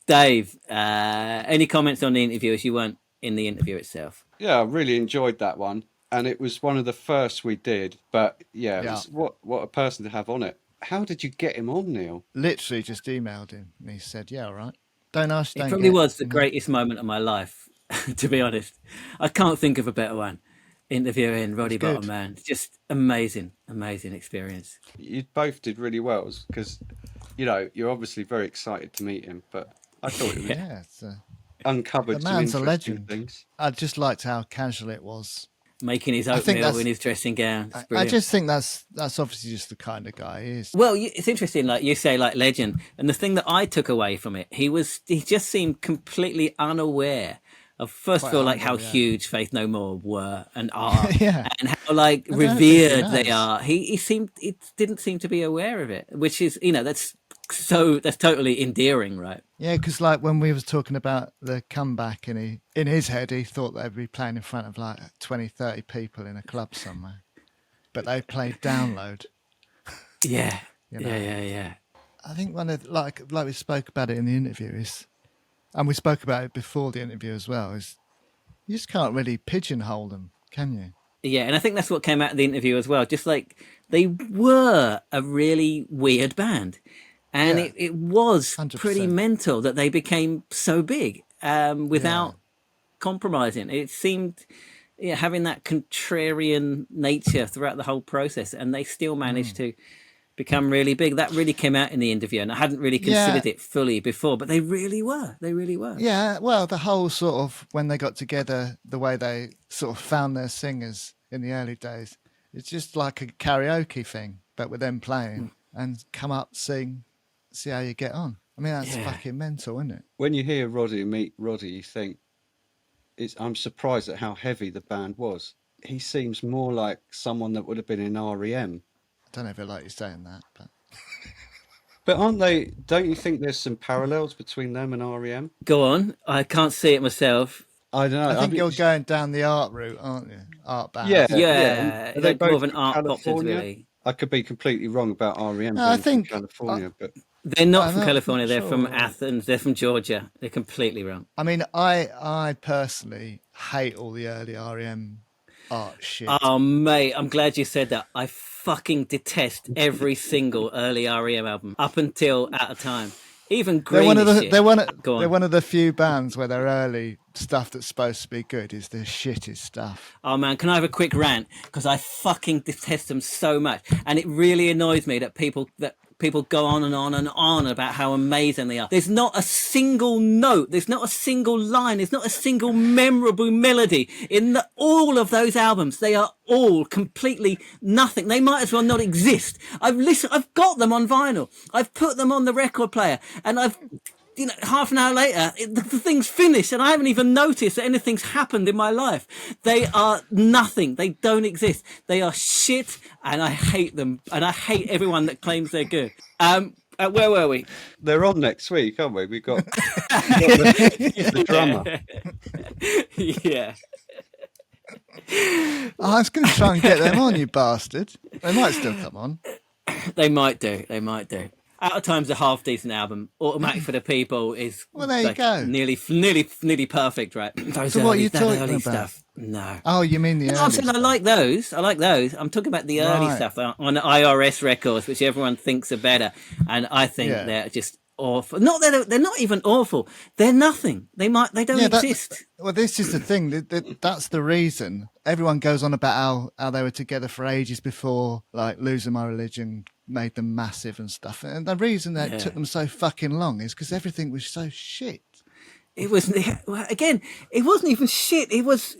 A: Dave, any comments on the interview as you weren't in the interview itself?
C: Yeah, I really enjoyed that one, and it was one of the first we did. But yeah,
B: Yeah.
C: it's what a person to have on it. How did you get him on, Neil?
B: Literally just emailed him and he said, yeah, all right. Don't ask,
A: It
B: don't
A: probably
B: get.
A: was the greatest moment of my life, to be honest. I can't think of a better one. Interviewing Roddy
B: It's good.
A: Bottum, man, just amazing experience.
C: You both did really well because, you're obviously very excited to meet him. But I thought it was
B: Yeah,
C: uncovered
B: the
C: some
B: man's a
C: interesting
B: legend.
C: things.
B: I just liked how casual it was.
A: Making his
B: I think
A: oatmeal
B: that's-
A: in his dressing gown. It's
B: I
A: brilliant.
B: just think that's obviously just the kind of guy he is.
A: Well, it's interesting, like you say, like legend. And the thing that I took away from it, he just seemed completely unaware of, first of all, like how huge Faith No More were and are,
B: Yeah.
A: and how like
B: I don't think
A: revered
B: he
A: they
B: knows.
A: are. It didn't seem to be aware of it, which is, that's totally endearing, right?
B: Yeah, because like when we was talking about the comeback and in his head, he thought they'd be playing in front of like 20, 30 people in a club somewhere. But they played Download.
A: Yeah,
B: You know.
A: yeah.
B: I think one of like we spoke about it in the interview is, and we spoke about it before the interview as well, is you just can't really pigeonhole them, can you?
A: Yeah, and I think that's what came out of the interview as well. Just like they were a really weird band. And
B: Yeah.
A: it was
B: 100%.
A: pretty mental that they became so big without compromising. It seemed having that contrarian nature throughout the whole process, and they still managed to become really big. That really came out in the interview, and I hadn't really considered it fully before, but they really were. They really were.
B: Yeah, well, the whole sort of when they got together, the way they sort of found their singers in the early days, it's just like a karaoke thing, but with them playing and come up, sing, see how you get on. I mean, that's fucking mental, isn't it?
C: When you hear Roddy and meet Roddy, you think I'm surprised at how heavy the band was. He seems more like someone that would have been in REM.
B: I don't know if I like you saying that, but
C: But don't you think there's some parallels between them and REM?
A: Go on. I can't see it myself.
C: I don't know.
B: I think you're going down the art route, aren't you? Art band.
C: Yeah.
A: Yeah,
C: Are they
A: like more
C: both
A: of an
C: from
A: art pop
C: California?
A: sensibility.
C: I could be completely wrong about REM
B: No,
C: being
B: I think-
C: from California, but
A: They're not
B: I'm
A: from
B: not
A: California. They're from
B: sure.
A: Athens. They're from Georgia. They're completely wrong.
B: I mean, I personally hate all the early REM art shit.
A: Oh, mate, I'm glad you said that. I fucking detest every single early REM album up until Out of Time. Even Green.
B: They're one
A: Go on.
B: of the few bands where their early stuff that's supposed to be good is the shittest stuff.
A: Oh man, can I have a quick rant? Because I fucking detest them so much, and it really annoys me that people go on and on and on about how amazing they are. There's not a single note, there's not a single line, there's not a single memorable melody in all of those albums. They are all completely nothing. They might as well not exist. I've got them on vinyl. I've put them on the record player, and half an hour later, the thing's finished and I haven't even noticed that anything's happened in my life. They are nothing. They don't exist. They are shit and I hate them. And I hate everyone that claims they're good. Where were we?
C: they're on next week, aren't we? We've got the drummer.
A: Yeah.
B: I was going to try and get them on, you bastard. They might still come on.
A: They might do. Out of Time's a half decent album. Automatic for the People is
B: Well, there you go.
A: nearly perfect, right?
B: So what are you talking about?
A: Stuff. No.
B: Oh, you mean the
A: No,
B: early
A: I'm saying I
B: stuff.
A: like those. I'm talking about the early
B: Right.
A: stuff on IRS records, which everyone thinks are better, and I think they're just awful. Not that they're not even awful. They're nothing. They don't exist.
B: Well, this is the thing. That's the reason everyone goes on about how they were together for ages before, like Losing My Religion made them massive and stuff. And the reason that it took them so fucking long is because everything was so shit.
A: It was again. It wasn't even shit. It was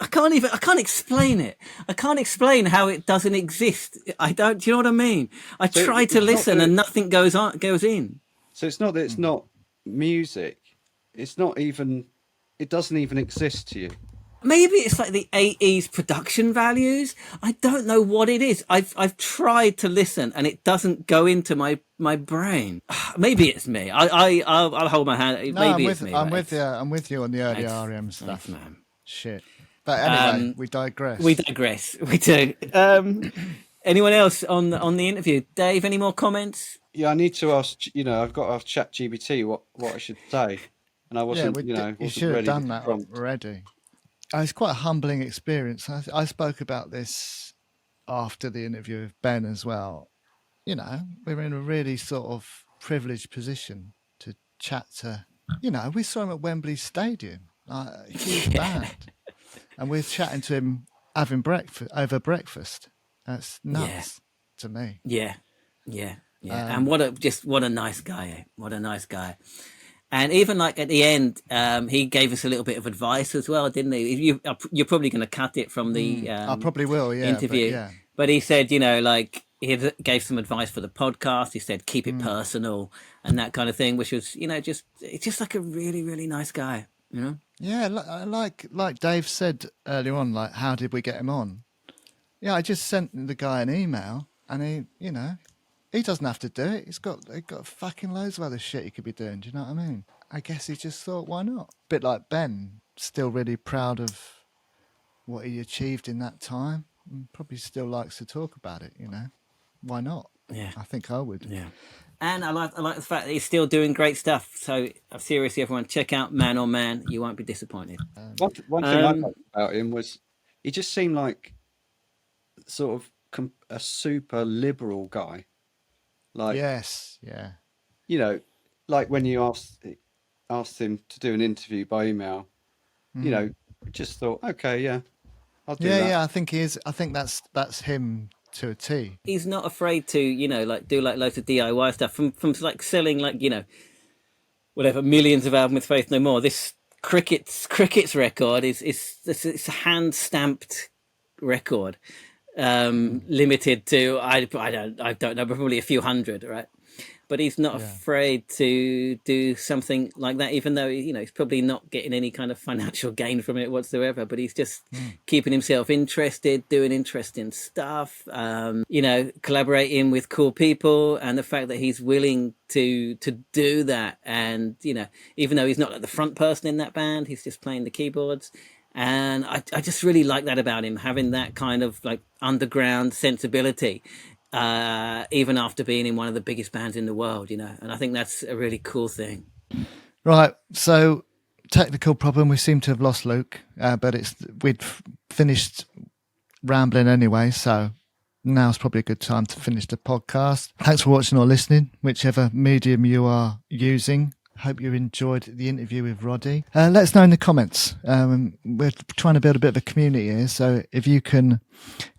A: I can't explain it. I can't explain how it doesn't exist. Do you know what I mean? I
C: So
A: try to
C: it's not
A: listen
C: that-
A: and nothing goes in.
C: So it's not that it's not music. It's not even. It doesn't even exist to you.
A: Maybe it's like the 80s production values. I don't know what it is. I've tried to listen and it doesn't go into my brain. Maybe it's me. I'll hold my hand.
B: No,
A: Maybe it's me.
B: I'm with you. I'm with you on the early
A: Thanks.
B: REM stuff.
A: Thanks, man.
B: Shit. But anyway, we digress.
A: We digress. We do. Anyone else on the interview? Dave, any more comments?
C: Yeah, I need to ask. I've got to ask ChatGPT what I should say, and I wasn't.
B: you
C: wasn't
B: should have
C: ready
B: done
C: with the
B: that
C: prompt.
B: already. It's quite a humbling experience. I spoke about this after the interview with Ben as well. We're in a really sort of privileged position to chat to. We saw him at Wembley Stadium, a huge band, and we're chatting to him having breakfast over breakfast. That's nuts to me.
A: Yeah. And what a nice guy. Eh? What a nice guy. And even like at the end, he gave us a little bit of advice as well, didn't he? You're probably going to cut it from the
B: I probably will, yeah,
A: interview. But he said, like he gave some advice for the podcast. He said keep it personal and that kind of thing, which was it's just like a really, really nice guy.
B: Yeah, like Dave said earlier on, like how did we get him on? Yeah, I just sent the guy an email, and he doesn't have to do it. He's got fucking loads of other shit he could be doing. Do you know what I mean? I guess he just thought, why not? Bit like Ben, still really proud of what he achieved in that time, and probably still likes to talk about it. Why not?
A: Yeah,
B: I think I would.
A: Yeah, and I like the fact that he's still doing great stuff. So seriously, everyone, check out Man on Man. You won't be disappointed.
C: One thing I liked about him was he just seemed like sort of a super liberal guy. Like
B: yes, yeah.
C: Like when you asked him to do an interview by email, just thought, okay, yeah, I'll do that.
B: Yeah. I think he is. I think that's him to a T.
A: He's not afraid to, like do like loads of DIY stuff from like selling like whatever millions of albums with Faith No More. This Crickets record is it's a hand stamped record. Limited to I don't know, probably a few hundred, right? But he's not afraid to do something like that, even though he's probably not getting any kind of financial gain from it whatsoever. But he's just keeping himself interested, doing interesting stuff, collaborating with cool people, and the fact that he's willing to do that, and even though he's not like the front person in that band, he's just playing the keyboards. And I just really like that about him, having that kind of like underground sensibility, even after being in one of the biggest bands in the world, and I think that's a really cool thing.
B: Right. So technical problem. We seem to have lost Luke, but we'd finished rambling anyway. So now's probably a good time to finish the podcast. Thanks for watching or listening, whichever medium you are using. Hope you enjoyed the interview with Roddy. Let us know in the comments. We're trying to build a bit of a community here, so if you can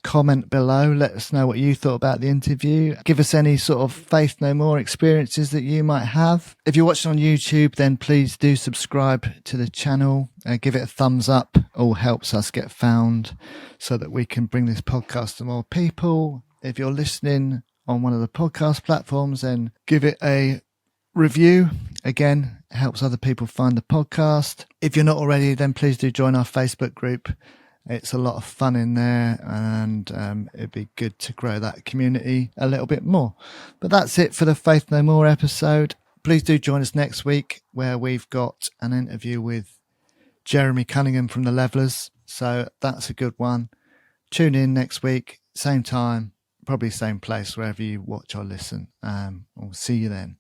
B: comment below, let us know what you thought about the interview. Give us any sort of Faith No More experiences that you might have. If you're watching on YouTube, then please do subscribe to the channel. Give it a thumbs up. All helps us get found so that we can bring this podcast to more people. If you're listening on one of the podcast platforms, then give it a review. Again, it helps other people find the podcast. If you're not already, then please do join our Facebook group. It's a lot of fun in there, and it'd be good to grow that community a little bit more. But that's it for the Faith No More episode. Please do join us next week, where we've got an interview with Jeremy Cunningham from the Levelers. So that's a good one. Tune in next week, same time, probably same place, wherever you watch or listen. We'll see you then.